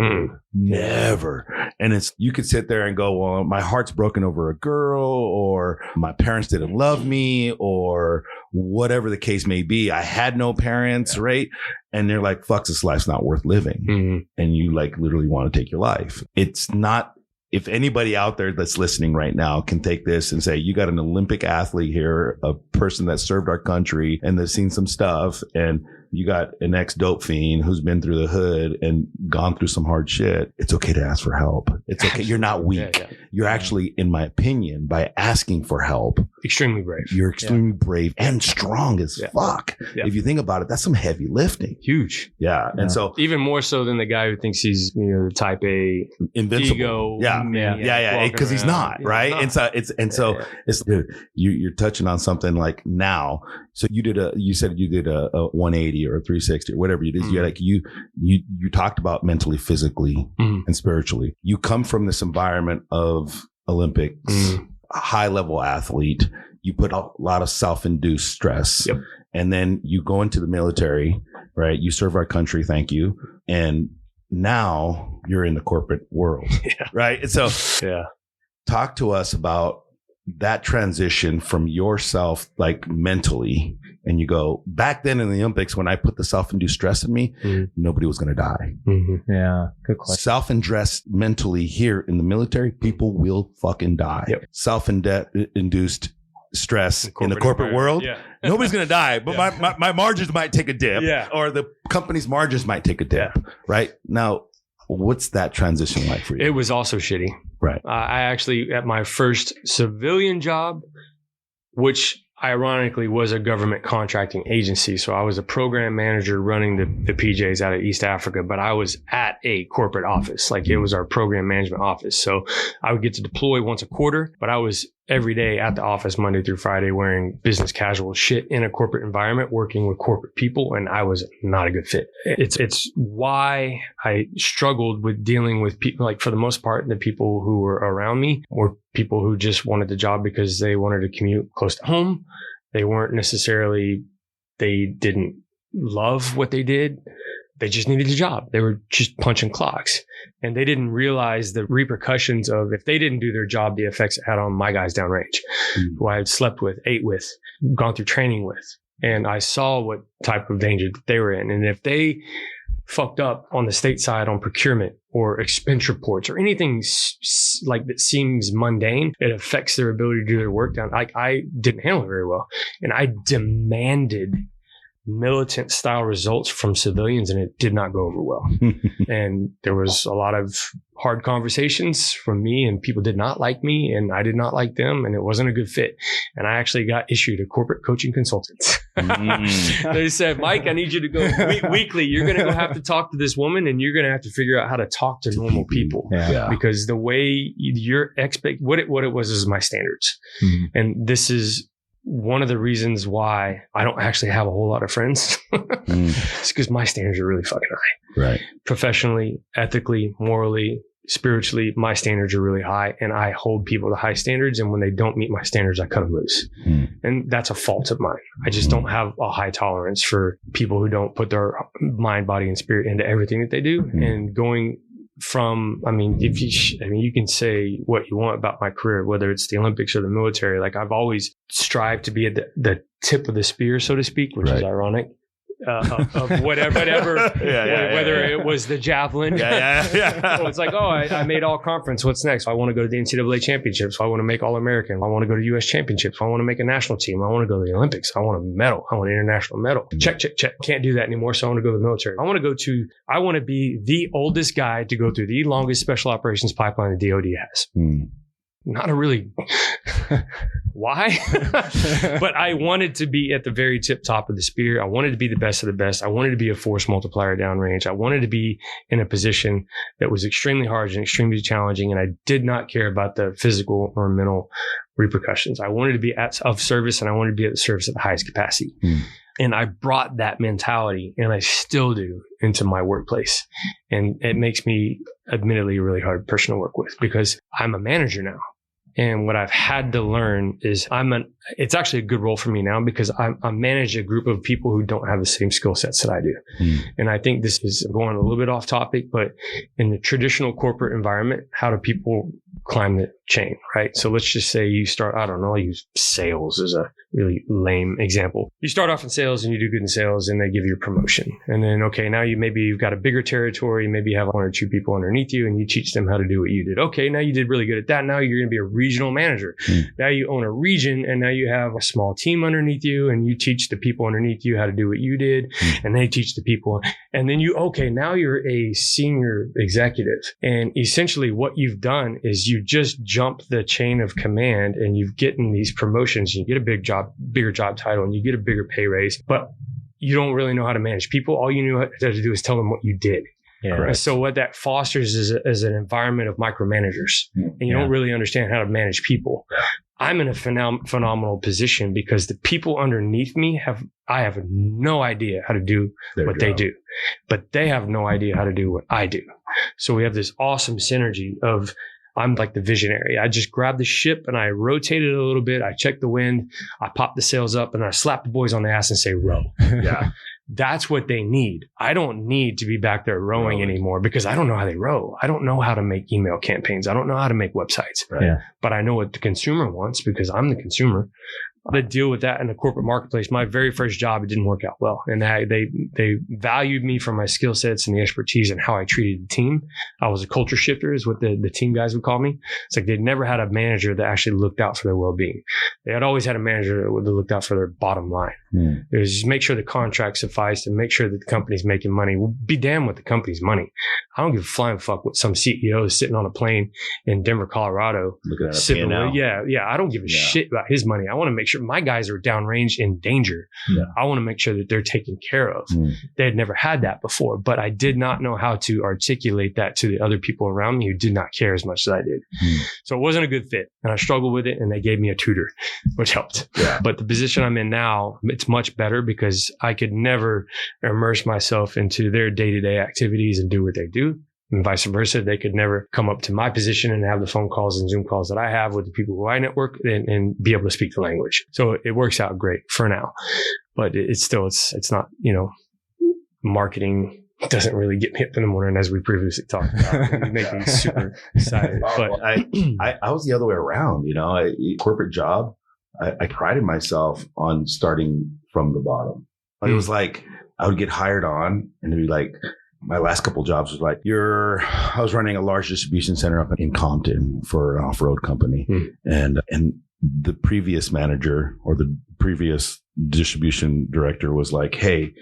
Never. And you could sit there and go, well, my heart's broken over a girl, or my parents didn't love me, or whatever the case may be. I had no parents, right? And they're like, fuck, this life's not worth living. And you like literally want to take your life. It's not. If anybody out there that's listening right now can take this and say, you got an Olympic athlete here, a person that served our country and that's seen some stuff, and you got an ex-dope fiend who's been through the hood and gone through some hard shit, it's okay to ask for help. It's okay. You're not weak. You're actually, in my opinion, by asking for help, extremely brave. You're extremely brave and strong as fuck. If you think about it, that's some heavy lifting. Huge. Yeah. And so even more so than the guy who thinks he's, the type A invincible. Ego. Because he's not, right? No. Dude, you're touching on something like now. So you said you did a 180 or a 360 or whatever you did. You talked about mentally, physically, and spiritually. You come from this environment of Olympics, a high level athlete. You put a lot of self-induced stress, and then you go into the military, right? You serve our country. Thank you. And now you're in the corporate world, right? And so talk to us about that transition from yourself, like mentally, and you go back then in the Olympics, when I put the self-induced stress in me, nobody was going to die. Yeah. Good question. Self-induced mentally here in the military, people will fucking die. Self-induced stress in the corporate world, nobody's going to die, but my margins might take a dip, or the company's margins might take a dip, right? Now, what's that transition like for you? It was also shitty. Right. I actually, at my first civilian job, which ironically was a government contracting agency. So I was a program manager running the PJs out of East Africa, but I was at a corporate office. Like it was our program management office. So I would get to deploy once a quarter, but I was every day at the office Monday through Friday wearing business casual shit in a corporate environment, working with corporate people. And I was not a good fit. It's why I struggled with dealing with people. Like for the most part, the people who were around me were people who just wanted the job because they wanted to commute close to home. They didn't love what they did. They just needed a job. They were just punching clocks. And they didn't realize the repercussions of, if they didn't do their job, the effects it had on my guys downrange, who I had slept with, ate with, gone through training with. And I saw what type of danger they were in. And if they fucked up on the state side on procurement or expense reports or anything like that seems mundane, it affects their ability to do their work down. I didn't handle it very well. And I demanded militant style results from civilians, and it did not go over well. And there was a lot of hard conversations from me, and people did not like me, and I did not like them, and it wasn't a good fit. And I actually got issued a corporate coaching consultant. They said, Mike, I need you to go weekly. You're going to go have to talk to this woman, and you're going to have to figure out how to talk to normal people. Because the way what it was is my standards. And this is one of the reasons why I don't actually have a whole lot of friends. It's because my standards are really fucking high. Right. Professionally, ethically, morally, spiritually, my standards are really high, and I hold people to high standards. And when they don't meet my standards, I cut them loose. And that's a fault of mine. I just don't have a high tolerance for people who don't put their mind, body, and spirit into everything that they do. And going from, you can say what you want about my career, whether it's the Olympics or the military. Like I've always strived to be at the tip of the spear, so to speak, which is ironic. of whatever, whether it was the javelin. So it's like, I made all conference. What's next? I want to go to the NCAA championships. I want to make All-American. I want to go to U.S. championships. I want to make a national team. I want to go to the Olympics. I want a medal. I want an international medal. Check. Can't do that anymore. So I want to go to the military. I want to be the oldest guy to go through the longest special operations pipeline the DoD has. Not a really why, but I wanted to be at the very tip top of the spear. I wanted to be the best of the best. I wanted to be a force multiplier downrange. I wanted to be in a position that was extremely hard and extremely challenging. And I did not care about the physical or mental repercussions. I wanted to be of service, and I wanted to be at the service at the highest capacity. And I brought that mentality, and I still do, into my workplace. And it makes me admittedly a really hard person to work with because I'm a manager now. And what I've had to learn is it's actually a good role for me now because I manage a group of people who don't have the same skill sets that I do. And I think this is going a little bit off topic, but in the traditional corporate environment, how do people climb the chain, right? So let's just say you start, I don't know, I'll use sales as a really lame example. You start off in sales and you do good in sales and they give you a promotion. And then, okay, now you've got a bigger territory. Maybe you have 1 or 2 people underneath you and you teach them how to do what you did. Okay, now you did really good at that. Now you're going to be a regional manager. Now you own a region and now you have a small team underneath you and you teach the people underneath you how to do what you did. And they teach the people. And then now you're a senior executive. And essentially what you've done is you just jump the chain of command and you've gotten these promotions. You get a bigger job title and you get a bigger pay raise, but you don't really know how to manage people. All you knew how to do is tell them what you did. So what that fosters is an environment of micromanagers, and you don't really understand how to manage people. I'm in a phenomenal position because the people underneath me I have no idea how to do what they do, but they have no idea how to do what I do. So we have this awesome synergy of, I'm like the visionary. I just grab the ship and I rotate it a little bit. I check the wind. I pop the sails up and I slap the boys on the ass and say, row. That's what they need. I don't need to be back there rowing anymore because I don't know how they row. I don't know how to make email campaigns. I don't know how to make websites. But I know what the consumer wants because I'm the consumer. The deal with that in the corporate marketplace, my very first job, it didn't work out well. And they valued me for my skill sets and the expertise and how I treated the team. I was a culture shifter is what the team guys would call me. It's like they'd never had a manager that actually looked out for their well-being. They had always had a manager that looked out for their bottom line. It was just make sure the contract sufficed and make sure that the company's making money. Well, be damned with the company's money. I don't give a flying fuck what some CEO is sitting on a plane in Denver, Colorado. Looking at a P&L. I don't give a shit about his money. I want to make sure my guys are downrange in danger. I want to make sure that they're taken care of. They had never had that before, but I did not know how to articulate that to the other people around me who did not care as much as I did. So it wasn't a good fit and I struggled with it and they gave me a tutor, which helped. But the position I'm in now, it's much better because I could never immerse myself into their day-to-day activities and do what they do. And vice versa. They could never come up to my position and have the phone calls and Zoom calls that I have with the people who I network and be able to speak the language. So it works out great for now, but it's not, marketing doesn't really get me up in the morning as we previously talked about. It makes me super excited. But I was the other way around, corporate job. I prided myself on starting from the bottom. It was like, I would get hired on and it'd be like, my last couple of jobs was like, I was running a large distribution center up in Compton for an off-road company. And the previous manager or the previous distribution director was like, hey,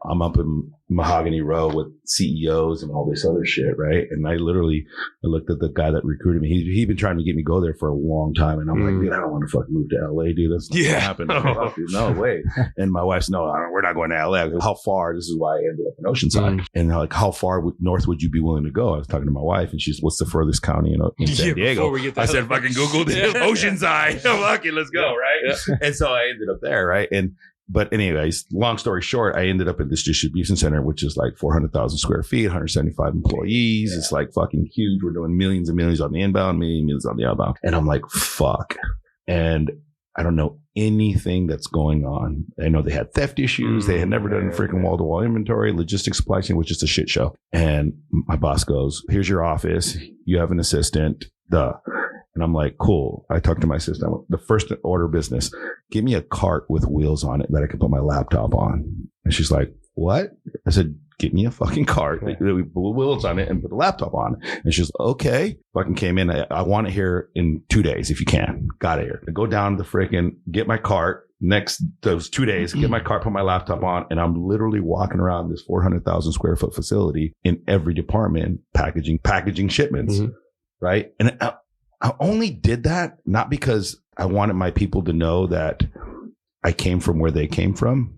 I'm up in Mahogany Row with CEOs and all this other shit, right? And I looked at the guy that recruited me. He'd been trying to get me go there for a long time. And I'm like, dude, I don't want to fucking move to LA, dude. That's not gonna happen. Like, dude, no way. And my wife's, no, we're not going to LA. I go, how far? This is why I ended up in Oceanside. And like, how far north would you be willing to go? I was talking to my wife and she's, what's the furthest county in San Diego? I said, fucking Googled it. Oceanside. Fucking let's go, right? And so I ended up there, right? But anyways, long story short, I ended up at this distribution center, which is like 400,000 square feet, 175 employees. It's like fucking huge. We're doing millions and millions on the inbound, millions on the outbound. And I'm like, fuck. And I don't know anything that's going on. I know they had theft issues. They had never done freaking wall-to-wall inventory, logistics, supply chain, which is a shit show. And my boss goes, here's your office. You have an assistant. And I'm like, cool. I talked to my assistant. The first order of business, give me a cart with wheels on it that I can put my laptop on. And she's like, what? I said, get me a fucking cart. We put wheels on it and put the laptop on. And she's okay. Fucking came in. I want it here in 2 days if you can. Got it here. I go down to the freaking, get my cart. Next, those 2 days, get my cart, put my laptop on, and I'm literally walking around this 400,000 square foot facility in every department, packaging shipments, right? And I only did that not because I wanted my people to know that I came from where they came from,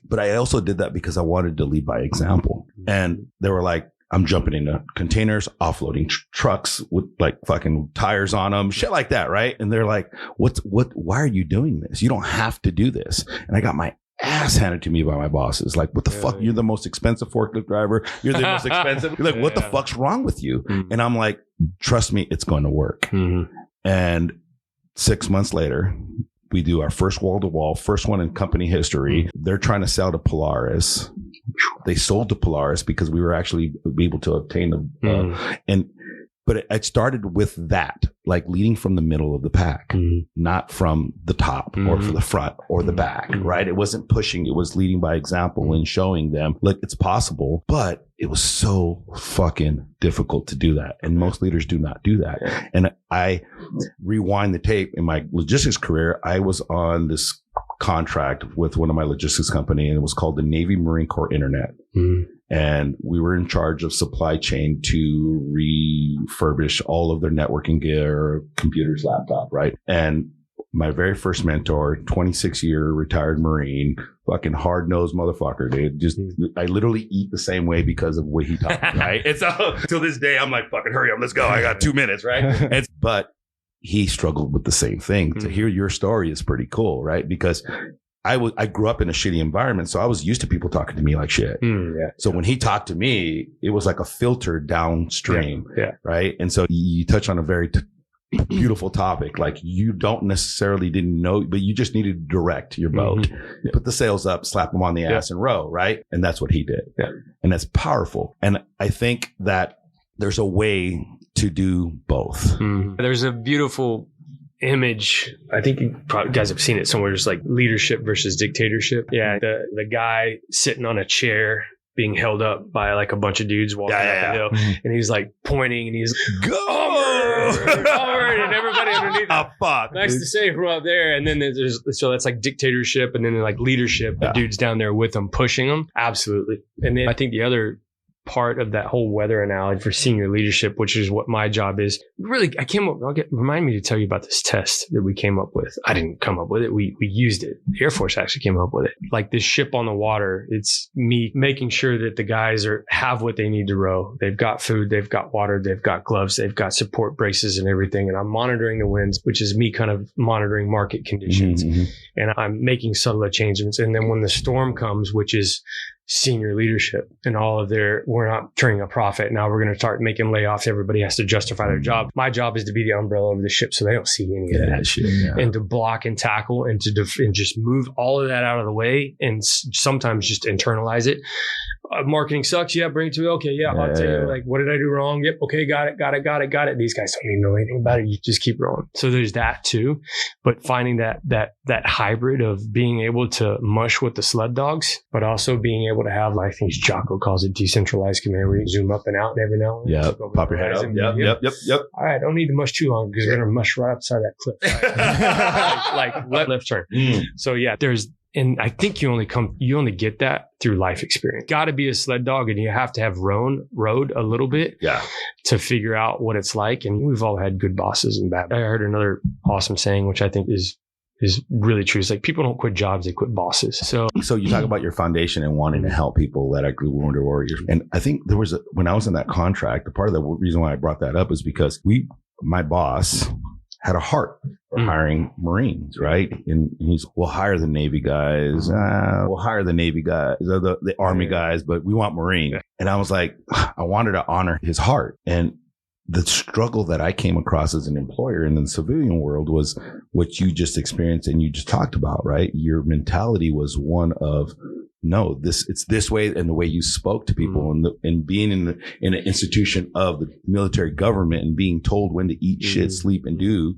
but I also did that because I wanted to lead by example. And they were like, I'm jumping into containers, offloading trucks with like fucking tires on them, shit like that, right? And they're like, why are you doing this? You don't have to do this. And I got my ass handed to me by my bosses. Like, what the fuck? You're the most expensive forklift driver. You're the most expensive. You're like, what the fuck's wrong with you? And I'm like, trust me, it's going to work. And 6 months later, we do our first wall-to-wall, first one in company history. They're trying to sell to Polaris. They sold to Polaris because we were actually able to obtain them. But it started with that, like leading from the middle of the pack, not from the top or from the front or the back, right? It wasn't pushing. It was leading by example and showing them, look, it's possible. But it was so fucking difficult to do that. And most leaders do not do that. And I rewind the tape in my logistics career. I was on this contract with one of my logistics company, and it was called the Navy Marine Corps Internet. And we were in charge of supply chain to refurbish all of their networking gear, computers, laptop, right? And my very first mentor, 26-year retired Marine, fucking hard-nosed motherfucker, dude. Just, I literally eat the same way because of what he taught me, right? And so till this day, I'm like, fucking hurry up, let's go. I got 2 minutes, right? But he struggled with the same thing. To hear your story is pretty cool, right? Because I grew up in a shitty environment, so I was used to people talking to me like shit. So when he talked to me, it was like a filter downstream, right? And so you touch on a very beautiful topic. Like, you don't necessarily didn't know, but you just needed to direct your boat, put the sails up, slap them on the ass and row, right? And that's what he did. And that's powerful. And I think that there's a way to do both. There's a beautiful image. I think you guys have seen it somewhere. Just like leadership versus dictatorship. The guy sitting on a chair being held up by like a bunch of dudes walking up the hill, and he's like pointing, and he's go forward, and everybody underneath. Nice to say from up there. And then so that's like dictatorship, and then like leadership. The dudes down there with them, pushing them. Absolutely. And then I think the other part of that whole weather analogy for senior leadership, which is what my job is. Really, I came up, remind me to tell you about this test that we came up with. I didn't come up with it. We used it. The Air Force actually came up with it. Like this ship on the water, it's me making sure that the guys have what they need to row. They've got food, they've got water, they've got gloves, they've got support braces and everything. And I'm monitoring the winds, which is me kind of monitoring market conditions. And I'm making subtle changes. And then when the storm comes, which is senior leadership and all of we're not turning a profit. Now we're going to start making layoffs. Everybody has to justify their job. My job is to be the umbrella over the ship so they don't see any of that shit. And to block and tackle and and just move all of that out of the way and sometimes just internalize it. Marketing sucks. Yeah, bring it to me. Okay, I'll tell you, like, what did I do wrong? Yep. Okay, got it. These guys don't even know anything about it. You just keep rolling. So there's that too. But finding that hybrid of being able to mush with the sled dogs, but also being able to have, like, I think Jocko calls it decentralized command, where you zoom up and out and every now and then. Pop your head up. Yep. All right, don't need to mush too long because we're going to mush right upside that cliff. Right? like left turn. So and I think you only get that through life experience. Got to be a sled dog, and you have to have rode a little bit to figure out what it's like. And we've all had good bosses and bad. I heard another awesome saying, which I think is really true. It's like, people don't quit jobs, they quit bosses. So you talk about your foundation and wanting to help people that are wounded warriors. And I think when I was in that contract, part of the reason why I brought that up is because my boss had a heart for hiring Marines, right? And we'll hire the Navy guys, the Army guys, but we want Marine. And I was like, I wanted to honor his heart. And the struggle that I came across as an employer in the civilian world was what you just experienced and you just talked about, right? Your mentality was one of, no, it's this way, and the way you spoke to people and being in an institution of the military government and being told when to eat shit, sleep, and do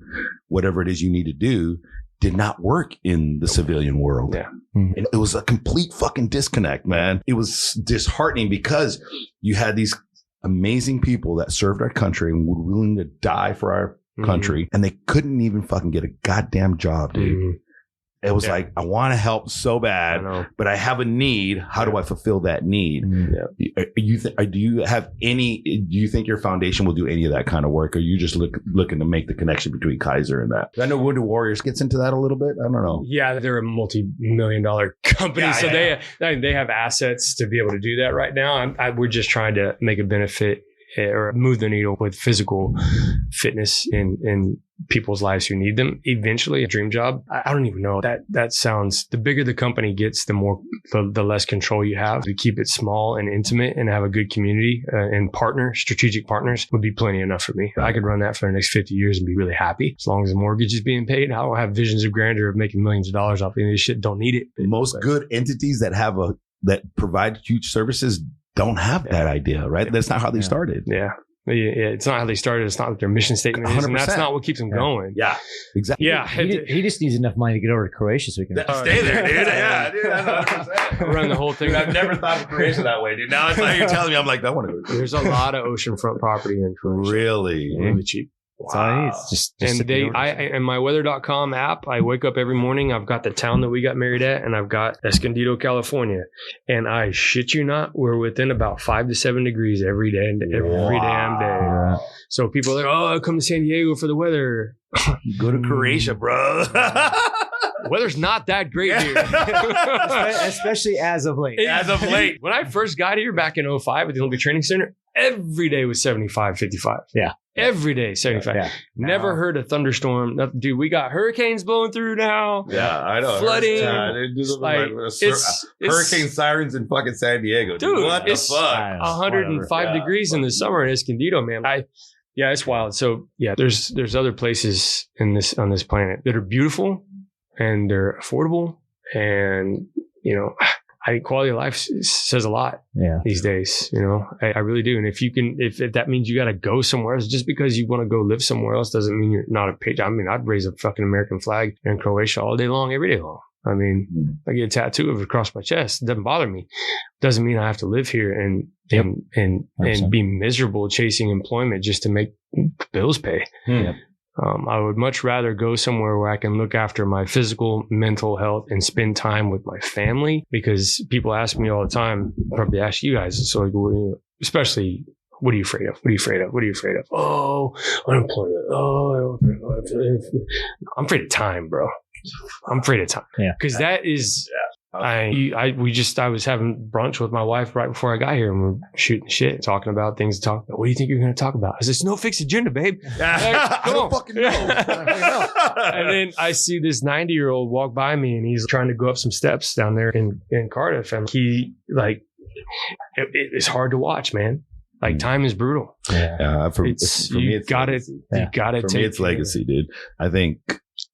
whatever it is you need to do. did not work in the civilian world. Yeah. And it was a complete fucking disconnect, man. It was disheartening because you had these amazing people that served our country and were willing to die for our country, and they couldn't even fucking get a goddamn job, dude. It was like, I want to help so bad, but I have a need. How do I fulfill that need? Do you think your foundation will do any of that kind of work? Or are you just looking to make the connection between Kaiser and that? I know Wounded Warriors gets into that a little bit. I don't know. Yeah, they're a multi-million-dollar company. They have assets to be able to do that right now. We're just trying to make a benefit or move the needle with physical fitness in people's lives who need them. Eventually, a dream job. I don't even know. That sounds, the bigger the company gets, the less control you have. To keep it small and intimate and have a good community and strategic partners would be plenty enough for me. I could run that for the next 50 years and be really happy. As long as the mortgage is being paid, I don't have visions of grandeur of making millions of dollars off any of this shit. Don't need it. Most good entities that provide huge services don't have that idea, right? That's not how they started. Yeah. It's not how they started. It's not what their mission statement is. And that's not what keeps them going. Yeah, exactly. Yeah. He just needs enough money to get over to Croatia so he can stay there, dude. Yeah, dude. I run the whole thing. Dude, I've never thought of Croatia that way, dude. Now it's like you're telling me, I'm like, I want to go. There's a lot of oceanfront property in Croatia. Really? Really cheap. Wow. Just and my weather.com app, I wake up every morning. I've got the town that we got married at, and I've got Escondido, California. And I shit you not, we're within about 5 to 7 degrees every day, every damn day. Yeah. So people are like, oh, I come to San Diego for the weather. Go to Croatia, bro. Weather's not that great here. Especially as of late. When I first got here back in 2005 at the Olympic Training Center, every day was 75, 55. Yeah. Every day, 75. Yeah. Never heard a thunderstorm. Dude, we got hurricanes blowing through now. Yeah, I know. Flooding. Hurricane sirens in fucking San Diego. Dude, what the fuck? 105 degrees in the summer in Escondido, man. It's wild. So yeah, there's other places on this planet that are beautiful and they're affordable, and I think quality of life says a lot these days. I really do. And if that means you got to go somewhere else, just because you want to go live somewhere else doesn't mean you're not a patriot. I mean, I'd raise a fucking American flag in Croatia all day long, every day long. I mean, I get a tattoo of it across my chest. It doesn't bother me. Doesn't mean I have to live here and be miserable chasing employment just to make bills pay. Yep. I would much rather go somewhere where I can look after my physical, mental health and spend time with my family, because people ask me all the time, probably ask you guys, so especially, what are you afraid of? What are you afraid of? What are you afraid of? Oh, unemployment. Oh, I'm afraid of time, bro. I'm afraid of time. Yeah. Because that is... I was having brunch with my wife right before I got here, and we're shooting shit, talking about things to talk about. What do you think you're going to talk about? I said, it's no fixed agenda, babe. I don't fucking know. And then I see this 90-year-old walk by me, and he's trying to go up some steps down there in Cardiff, and it's hard to watch, man. Like, time is brutal. For me, it's legacy, dude. I think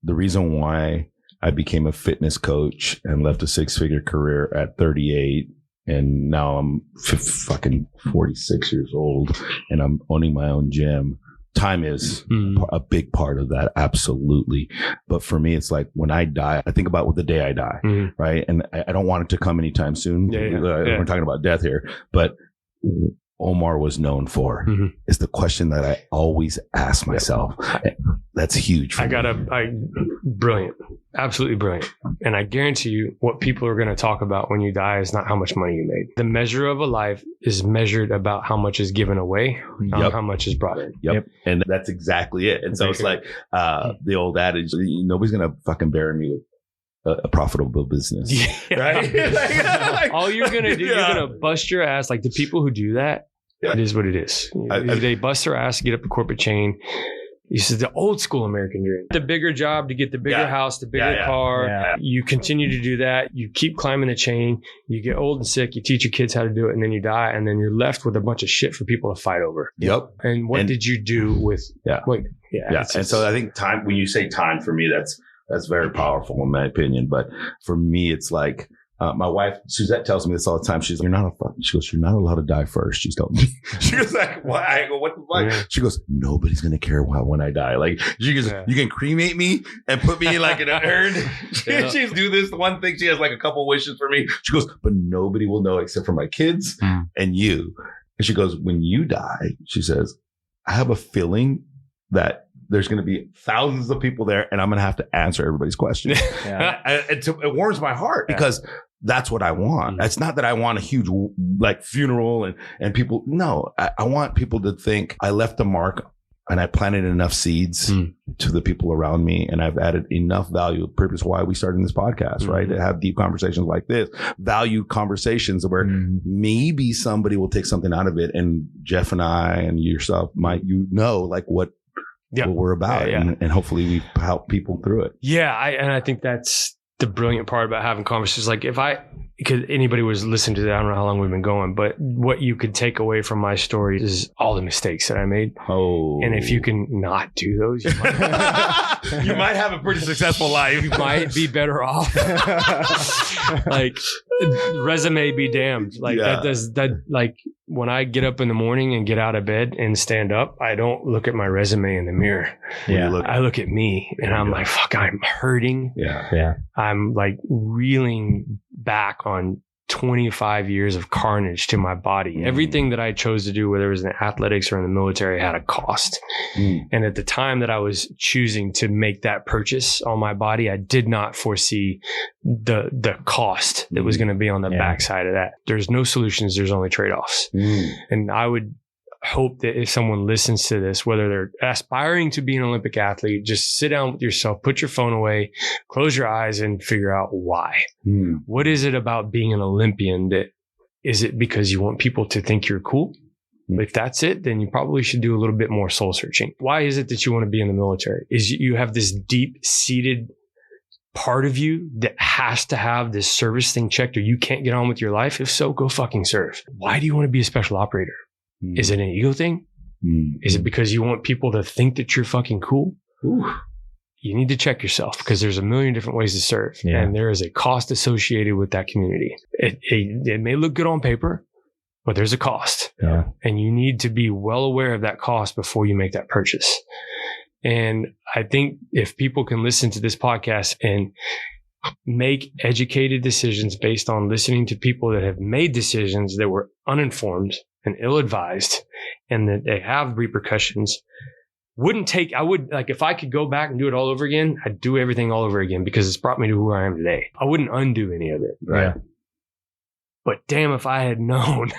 the reason why I became a fitness coach and left a 6-figure career at 38. And now I'm fucking 46 years old and I'm owning my own gym. Time is a big part of that. Absolutely. But for me, it's like when I die, I think about the day I die, right? And I don't want it to come anytime soon. We're talking about death here, but Omar was known for is the question that I always ask myself. That's huge for me. Brilliant. Absolutely brilliant. And I guarantee you what people are going to talk about when you die is not how much money you made. The measure of a life is measured about how much is given away, not how much is brought in. Yep. And that's exactly it. And so it's like the old adage, nobody's going to fucking bury me with a profitable business. Right? All you're going to do, you're going to bust your ass. Like the people who do that, it is what it is. They bust their ass, get up the corporate chain. This is the old school American dream. The bigger job to get the bigger house, the bigger car. Yeah. You continue to do that. You keep climbing the chain. You get old and sick. You teach your kids how to do it, and then you die, and then you're left with a bunch of shit for people to fight over. Yep. And what did you do with? And so I think time. When you say time, for me, that's very powerful in my opinion. But for me, it's like My wife, Suzette, tells me this all the time. She's like, she goes, you're not allowed to die first. She's telling me. She goes like, why? I go, what the fuck? Yeah. She goes, nobody's going to care when I die. Like, she goes, you can cremate me and put me like in an urn. Yeah. She's do this one thing. She has like a couple wishes for me. She goes, but nobody will know except for my kids and you. And she goes, when you die, she says, I have a feeling that there's going to be thousands of people there and I'm going to have to answer everybody's questions. It warms my heart because that's what I want. It's not that I want a huge like funeral and people. No, I want people to think I left a mark and I planted enough seeds to the people around me. And I've added enough value. Purpose why we started this podcast, right? To have deep conversations like this, valued conversations where maybe somebody will take something out of it. And Jeff and I and yourself might, like what we're about. And hopefully we help people through it. Yeah. I think that's the brilliant part about having conversations. Like because anybody was listening to that, I don't know how long we've been going, but what you could take away from my story is all the mistakes that I made. Oh. And if you can not do those, you might, you might have a pretty successful life. You might be better off. Like resume be damned. Like like when I get up in the morning and get out of bed and stand up, I don't look at my resume in the mirror. Yeah. I look at me and I'm like, fuck, I'm hurting. Yeah. I'm like reeling back on 25 years of carnage to my body. Everything that I chose to do, whether it was in athletics or in the military, had a cost. And at the time that I was choosing to make that purchase on my body, I did not foresee the cost that was going to be on the backside of that. There's no solutions. There's only trade-offs. And I would hope that if someone listens to this, whether they're aspiring to be an Olympic athlete, just sit down with yourself, put your phone away, close your eyes and figure out why. What is it about being an Olympian that is it because you want people to think you're cool? If that's it, then you probably should do a little bit more soul searching. Why is it that you want to be in the military? Is you have this deep seated part of you that has to have this service thing checked or you can't get on with your life? If so, go fucking serve. Why do you want to be a special operator? Is it an ego thing? Is it because you want people to think that you're fucking cool? You need to check yourself because there's a million different ways to serve. And there is a cost associated with that community. It may look good on paper, but there's a cost. And you need to be well aware of that cost before you make that purchase. And I think if people can listen to this podcast and make educated decisions based on listening to people that have made decisions that were uninformed and ill-advised and that they have repercussions, I would like, if I could go back and do it all over again, I'd do everything all over again because it's brought me to who I am today. I wouldn't undo any of it. Right. But damn, if I had known. The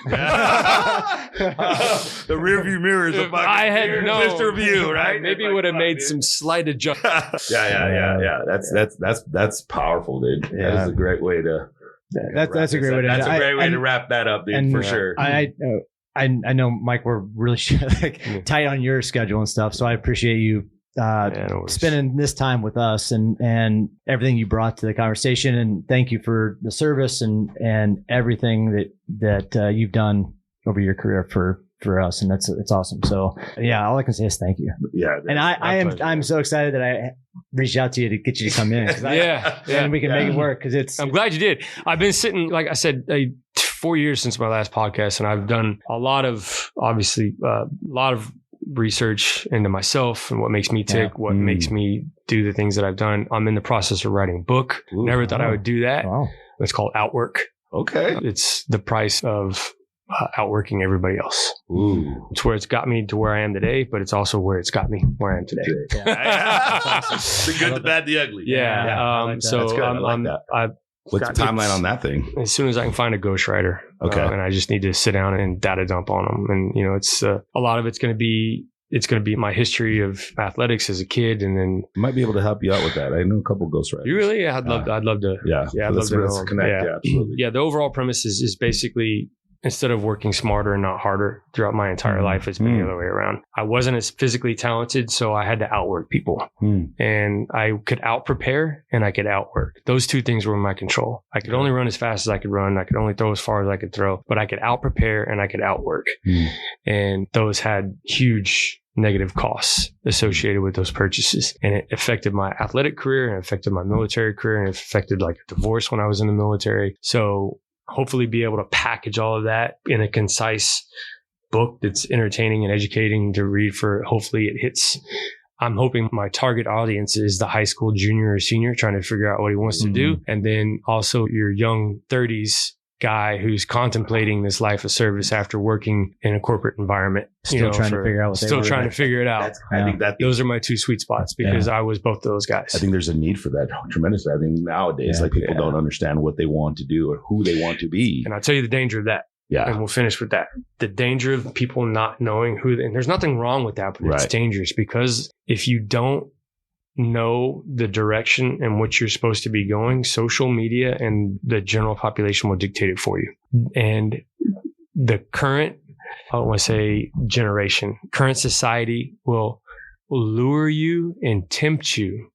rearview mirror is a fucking I had known. Mr. View, right? Maybe it would have made some slight adjustments. Yeah. That's powerful, dude. That is a great way to. That's a great way to. That's a great way to wrap that up, dude. For sure. I know, Mike, we're really tight on your schedule and stuff, so I appreciate you spending this time with us and everything you brought to the conversation. And thank you for the service and everything that you've done over your career for us. And it's awesome. So yeah, all I can say is thank you. Yeah. And I'm so excited that I reached out to you to get you to come in. And we can make it work because I'm glad you did. I've been sitting, like I said, 4 years since my last podcast, and I've done a lot of research into myself and what makes me tick, what makes me do the things that I've done. I'm in the process of writing a book. Never thought I would do that. Wow. It's called Outwork. Okay. It's the price of outworking everybody else. Ooh. It's where it's got me to where I am today, but it's also where it's got me where I am today. The good, the bad, the ugly. So that's good. I like that. What's the timeline on that thing? As soon as I can find a ghostwriter. Okay. And I just need to sit down and data dump on them. And, it's a lot of it's going to be my history of athletics as a kid. And then I might be able to help you out with that. I know a couple ghostwriters. You really? Yeah, I'd love to. Yeah. I'd love to connect. Yeah, absolutely. Yeah. The overall premise is basically, instead of working smarter and not harder throughout my entire life, it's been the other way around. I wasn't as physically talented, so I had to outwork people. And I could out-prepare and I could outwork. Those two things were in my control. I could only run as fast as I could run. I could only throw as far as I could throw, but I could out-prepare and I could outwork. And those had huge negative costs associated with those purchases. And it affected my athletic career, and it affected my military career, and it affected like a divorce when I was in the military. So hopefully be able to package all of that in a concise book that's entertaining and educating to read for, hopefully it hits. I'm hoping my target audience is the high school junior or senior trying to figure out what he wants to do. And then also your young 30s guy who's contemplating this life of service after working in a corporate environment. Still trying to figure out what they Still want to trying do. to figure it out. I think that Those are my two sweet spots because I was both of those guys. I think there's a need for that tremendously. I think nowadays, like people don't understand what they want to do or who they want to be. And I'll tell you the danger of that. Yeah. And we'll finish with that. The danger of people not knowing who, and there's nothing wrong with that, but it's dangerous because if you don't know the direction in which you're supposed to be going, social media and the general population will dictate it for you. And the current, I don't want to say generation, current society will lure you and tempt you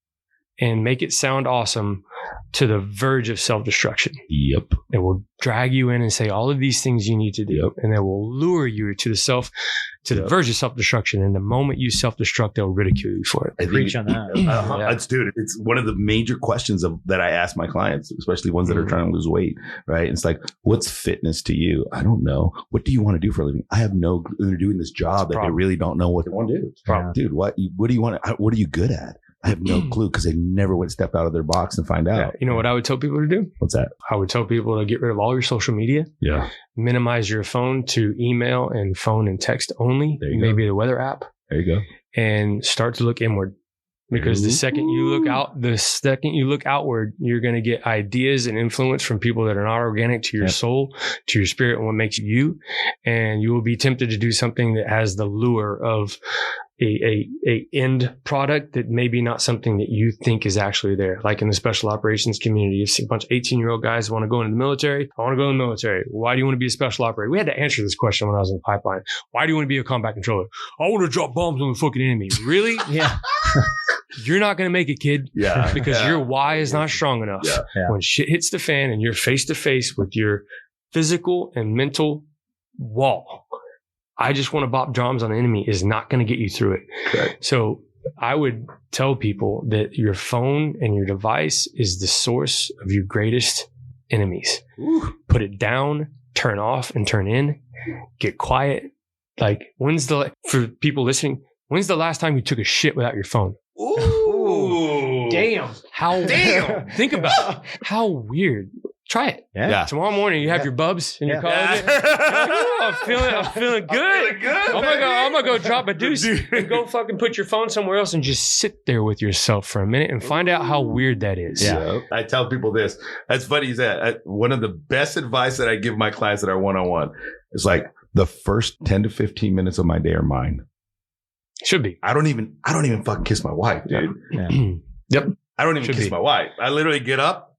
and make it sound awesome to the verge of self-destruction. Yep. It will drag you in and say all of these things you need to do. And they will lure you to the verge of self-destruction. And the moment you self-destruct, they'll ridicule you for it. Preach on that. It's one of the major questions that I ask my clients, especially ones that are trying to lose weight, right? It's like, what's fitness to you? I don't know. What do you want to do for a living? I have no, they're doing this job that they really don't know what they want to do. Dude, what do you want? What are you good at? I have no clue because they never would step out of their box and find out. Yeah. You know what I would tell people to do? What's that? I would tell people to get rid of all your social media. Yeah. Minimize your phone to email and phone and text only. There you Maybe the weather app. There you go. And start to look inward. Because the second you look outward, you're going to get ideas and influence from people that are not organic to your soul, to your spirit, and what makes you. And you will be tempted to do something that has the lure of a end product that maybe not something that you think is actually there. Like in the special operations community, you see a bunch of 18-year-old guys want to go into the military. I want to go in the military. Why do you want to be a special operator? We had to answer this question when I was in the pipeline. Why do you want to be a combat controller? I want to drop bombs on the fucking enemy. Really? Yeah. You're not going to make it, kid. Yeah. Because your why is not strong enough. Yeah. When shit hits the fan and you're face to face with your physical and mental wall, I just want to bop drums on the enemy is not going to get you through it. Correct. So I would tell people that your phone and your device is the source of your greatest enemies. Ooh. Put it down, turn off and turn in, get quiet. Like for people listening, when's the last time you took a shit without your phone? Ooh. Damn. Think about it. How weird. Try it. Yeah. Tomorrow morning, you have your bubs in your college. I'm feeling good. I'm gonna go drop a deuce and go fucking put your phone somewhere else and just sit there with yourself for a minute and find out how weird that is. Yeah. I tell people this. That's funny you said. One of the best advice that I give my clients that are one-on-one is like the first 10 to 15 minutes of my day are mine. Should be. I don't even fucking kiss my wife, dude. Yeah. Yep. I don't even kiss my wife. I literally get up,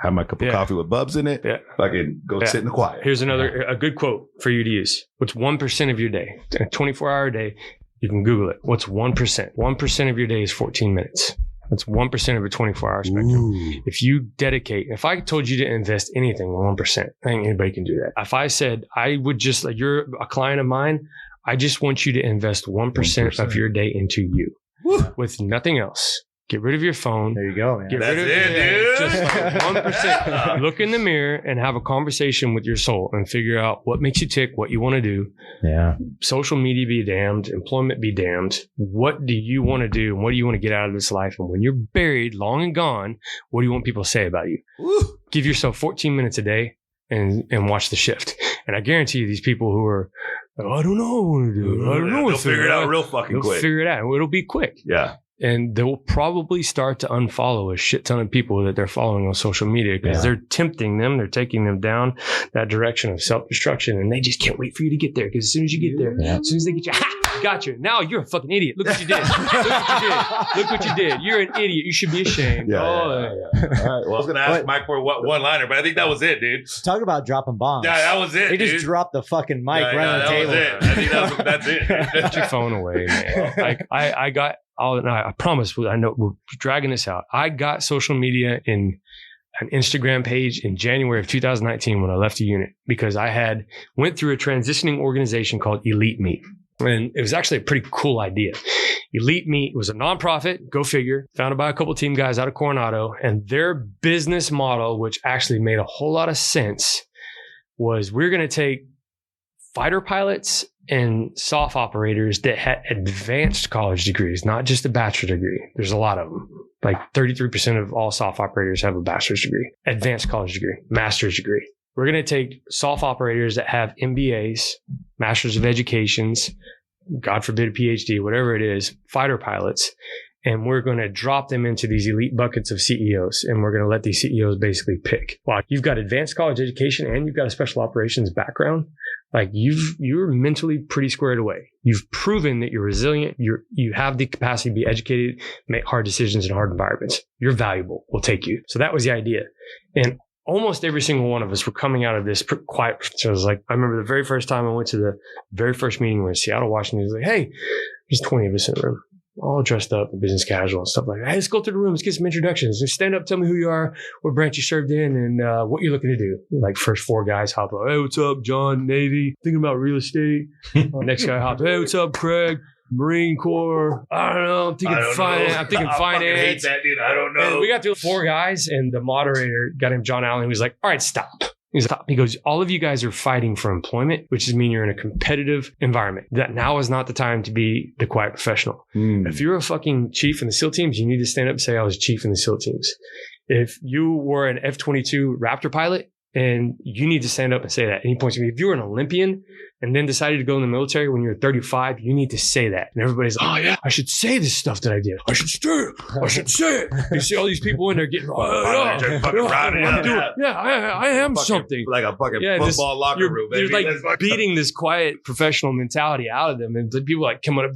have my cup of coffee with Bubs in it. Yeah. Fucking go sit in the quiet. Here's a good quote for you to use. What's 1% of your day? A 24-hour day. You can Google it. What's 1%? 1% of your day is 14 minutes. That's 1% of a 24-hour spectrum. Ooh. If you dedicate, if I told you to invest anything, 1%, I think anybody can do that. If I said I would just, like, you're a client of mine, I just want you to invest 1% of your day into you. Woo. With nothing else. Get rid of your phone. There you go, man. That's it, dude. Just like 1%. Look in the mirror and have a conversation with your soul and figure out what makes you tick, what you want to do. Yeah. Social media be damned. Employment be damned. What do you want to do? And what do you want to get out of this life? And when you're buried, long and gone, what do you want people to say about you? Woo. Give yourself 14 minutes a day and watch the shift. And I guarantee you these people who are, I don't know what to do. I don't know what They'll to do. figure it out real fucking They'll quick. figure it out. It'll be quick. Yeah. And they will probably start to unfollow a shit ton of people that they're following on social media because they're tempting them. They're taking them down that direction of self-destruction. And they just can't wait for you to get there. Because as soon as you get there, as soon as they get you, got you. Now you're a fucking idiot. Look what you did. Look what you did. You're an idiot. You should be ashamed. All right. Well, I was going to ask Mike for one-liner, but I think that was it, dude. Talk about dropping bombs. Yeah, that was it, They dude. just dropped the fucking mic right on the that table. was it. I think that's it. Put your phone away, man. Like I got all. No, I promise. I know we're dragging this out. I got social media in an Instagram page in January of 2019 when I left the unit because I went through a transitioning organization called Elite Meet. And it was actually a pretty cool idea. Elite Meat was a nonprofit, go figure, founded by a couple team guys out of Coronado. And their business model, which actually made a whole lot of sense, was we're going to take fighter pilots and SOF operators that had advanced college degrees, not just a bachelor's degree. There's a lot of them. Like 33% of all SOF operators have a bachelor's degree, advanced college degree, master's degree. We're going to take SOF operators that have MBAs, Masters of Educations, God forbid a PhD, whatever it is, fighter pilots, and we're going to drop them into these elite buckets of CEOs, and we're going to let these CEOs basically pick. Well, you've got advanced college education and you've got a special operations background. Like you're mentally pretty squared away. You've proven that you're resilient. You have the capacity to be educated, make hard decisions in hard environments. You're valuable. We'll take you. So that was the idea. And almost every single one of us were coming out of this quiet. So it was like, I remember the very first time I went to the very first meeting, we were in Seattle, Washington. It was like, hey, there's 20 of us in the room, all dressed up in business casual and stuff like that. Hey, let's go through the room. Let's get some introductions. Just stand up, tell me who you are, what branch you served in, and what you're looking to do. Like first 4 guys hop up. Hey, what's up, John? Navy. Thinking about real estate. Next guy hopped. Hey, what's up, Craig? Marine Corps. I don't know. I'm thinking finance. I'm thinking finance. I hate that, dude. I don't know. And we got through 4 guys, and the moderator, guy named John Allen, he was like, all right, stop. He goes, all of you guys are fighting for employment, which does mean you're in a competitive environment. That now is not the time to be the quiet professional. If you're a fucking chief in the SEAL teams, you need to stand up and say, I was chief in the SEAL teams. If you were an F-22 Raptor pilot, and you need to stand up and say that. And he points to me, if you were an Olympian and then decided to go in the military when you were 35, you need to say that. And everybody's like, oh yeah, I should say this stuff that I did. I should say it. I should say it. You see all these people in there getting, I am something. Like a fucking football locker room. You're like beating this quiet professional mentality out of them. And the people like coming up,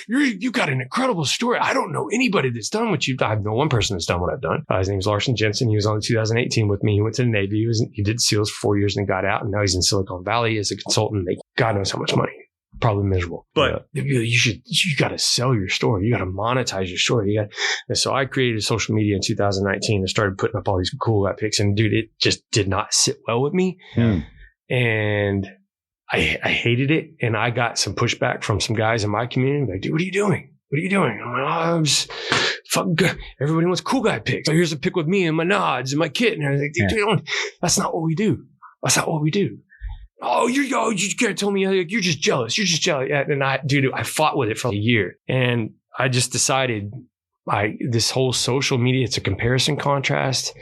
you got an incredible story. I don't know anybody that's done what you've done. I know one person that's done what I've done. His name's Larson Jensen. He was on the 2018 with me. He went to the Navy. He did SEALs for 4 years and got out. And now he's in Silicon Valley as a consultant. Make God knows how much money. Probably miserable. But you got to sell your story. You got to monetize your story. And so I created social media in 2019 and started putting up all these cool guy pics. And dude, it just did not sit well with me. And I hated it. And I got some pushback from some guys in my community. Like, dude, what are you doing? What are you doing? I'm like, I'm just fucking good. Everybody wants cool guy pics. So here's a pic with me and my nods and my kid. And I was like, dude, that's not what we do. That's not what we do. Oh, you can't tell me you're just jealous. You're just jealous. And I fought with it for a year. And I just decided this whole social media, it's a comparison contrast.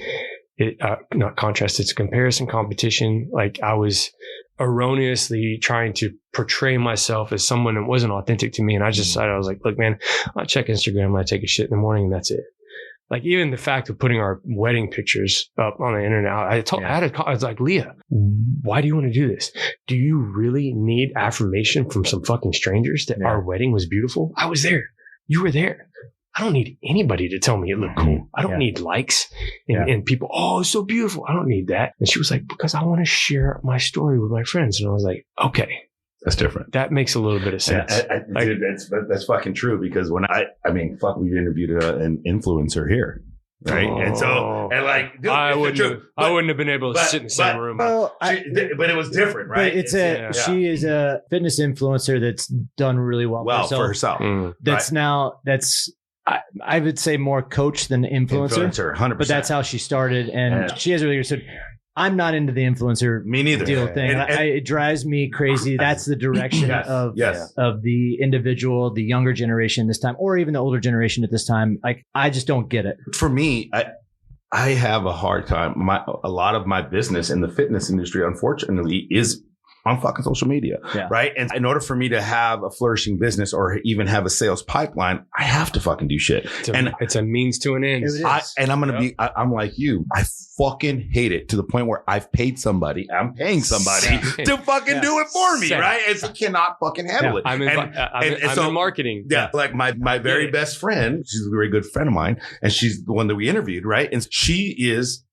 Not contrast, it's a comparison competition. Like I was erroneously trying to portray myself as someone that wasn't authentic to me. And I just decided, I was like, look, man, I check Instagram when I take a shit in the morning and that's it. Like even the fact of putting our wedding pictures up on the internet, I was like, Leah, why do you want to do this? Do you really need affirmation from some fucking strangers that our wedding was beautiful? I was there. You were there. I don't need anybody to tell me it looked cool. I don't need likes and people, oh, it's so beautiful. I don't need that. And she was like, because I want to share my story with my friends. And I was like, okay. That's different. That makes a little bit of sense. Dude, that's fucking true because when we interviewed an influencer here, right? Dude, I wouldn't have been able to sit in the same room. Well, but it was different, right? But she is a fitness influencer that's done really well for herself. I would say more coach than influencer. 100%. But that's how she started, and she has really said, I'm not into the influencer me neither deal thing. It drives me crazy. That's the direction of the individual, the younger generation this time, or even the older generation at this time. Like, I just don't get it. For me, I have a hard time. A lot of my business in the fitness industry, unfortunately, is on fucking social media, right? And in order for me to have a flourishing business or even have a sales pipeline, I have to fucking do shit. It's a means to an end. I'm like you. I fucking hate it to the point where I'm paying somebody to fucking do it for me, right? And I cannot fucking handle it. I'm in marketing. Yeah, like my very best friend, she's a very good friend of mine, and she's the one that we interviewed, right? And she's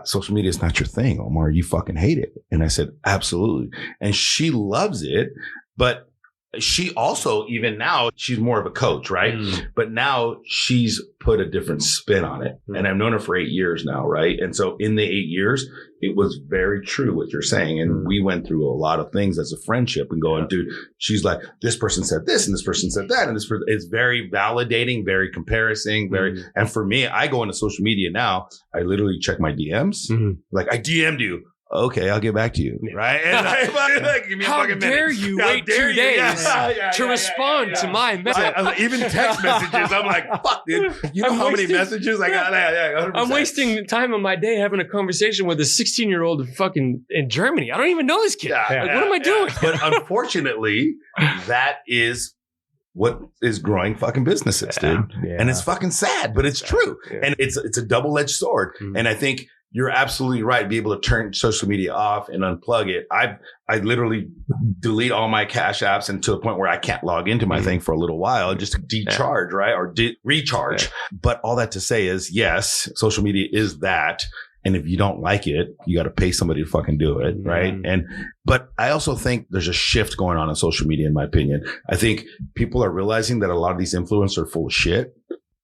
social media is not your thing, Omar. You fucking hate it. And I said, absolutely. And she loves it. But she also, even now, she's more of a coach, right? But now she's put a different spin on it. And I've known her for 8 years now, right? And so in the 8 years, it was very true what you're saying. And we went through a lot of things as a friendship and going, dude, she's like, this person said this and this person said that. And this person, it's very validating, very comparison, and for me, I go into social media now, I literally check my DMs. Like, I DM'd you. Okay, I'll get back to you. Right? And like, give me How a fucking dare minute. you How wait dare 2 you? days to respond to my message? Even text messages, I'm like, fuck, dude. You know how many messages I got? 100%. I'm wasting time of my day having a conversation with a 16-year-old fucking in Germany. I don't even know this kid. What am I doing? But unfortunately, that is what is growing fucking businesses, dude. And it's fucking sad, but it's true. And it's a double-edged sword. And I think you're absolutely right. Be able to turn social media off and unplug it. I literally delete all my cash apps and to the point where I can't log into my thing for a little while just to decharge, right? Or recharge. But all that to say is, yes, social media is that. And if you don't like it, you got to pay somebody to fucking do it, right? But I also think there's a shift going on in social media, in my opinion. I think people are realizing that a lot of these influencers are full of shit.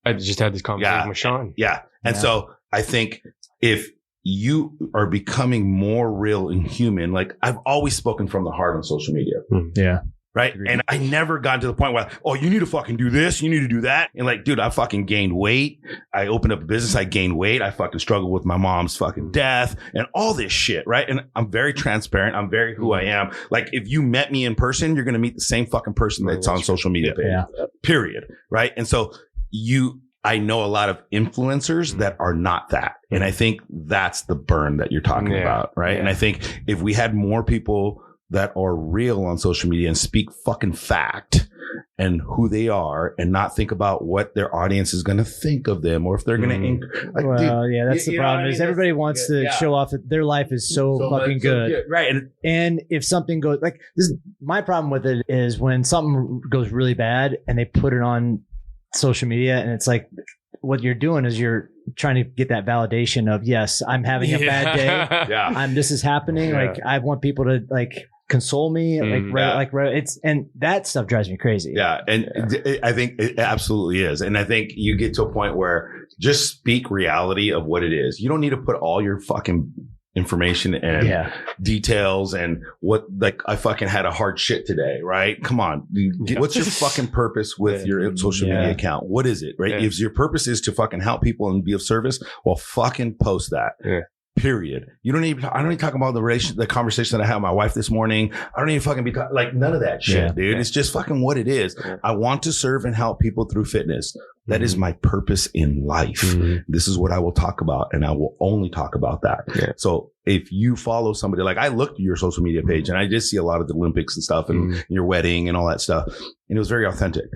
I just had this conversation with Sean. And so I think if you are becoming more real and human, like I've always spoken from the heart on social media. Right. And I never got to the point where, oh, you need to fucking do this. You need to do that. And like, dude, I fucking gained weight. I opened up a business. I gained weight. I fucking struggled with my mom's fucking death and all this shit. Right. And I'm very transparent. I'm very who I am. Like if you met me in person, you're going to meet the same fucking person that's on social media page, period. Right. And so I know a lot of influencers that are not that. And I think that's the burn that you're talking about. Right. And I think if we had more people that are real on social media and speak fucking fact and who they are and not think about what their audience is going to think of them or if they're going to. That's the problem is everybody wants to show off that their life is so fucking good. Right. And if something goes like this, my problem with it is when something goes really bad and they put it on social media and it's like, what you're doing is you're trying to get that validation of, yes, I'm having a bad day. This is happening. Like I want people to like console me. It's, and that stuff drives me crazy. I think it absolutely is. And I think you get to a point where just speak reality of what it is. You don't need to put all your fucking information and details and what, like I fucking had a hard shit today, right? Come on. What's your fucking purpose with your social media account? What is it, right? If your purpose is to fucking help people and be of service, well, fucking post that. Period. You don't even. I don't even talk about the conversation that I had with my wife this morning. I don't even fucking be like none of that shit, dude. It's just fucking what it is. I want to serve and help people through fitness. That is my purpose in life. This is what I will talk about, and I will only talk about that. So if you follow somebody, like I looked at your social media page, and I did see a lot of the Olympics and stuff, and your wedding and all that stuff, and it was very authentic.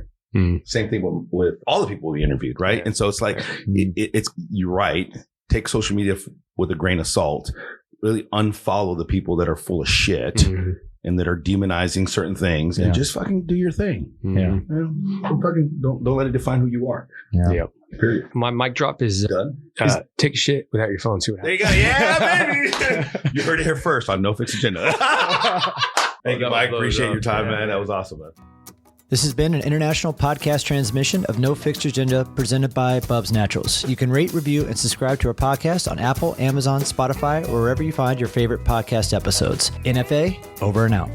Same thing with all the people we interviewed, right? And so it's like it's you're right. Take social media with a grain of salt, really unfollow the people that are full of shit and that are demonizing certain things and just fucking do your thing. Don't let it define who you are. Period. My mic drop is done. Take a shit without your phone. There you go. Yeah, baby. You heard it here first on No Fixed Agenda. Thank you, Mike. Appreciate your time, man. That was awesome, man. This has been an international podcast transmission of No Fixed Agenda presented by BUBS Naturals. You can rate, review, and subscribe to our podcast on Apple, Amazon, Spotify, or wherever you find your favorite podcast episodes. NFA, over and out.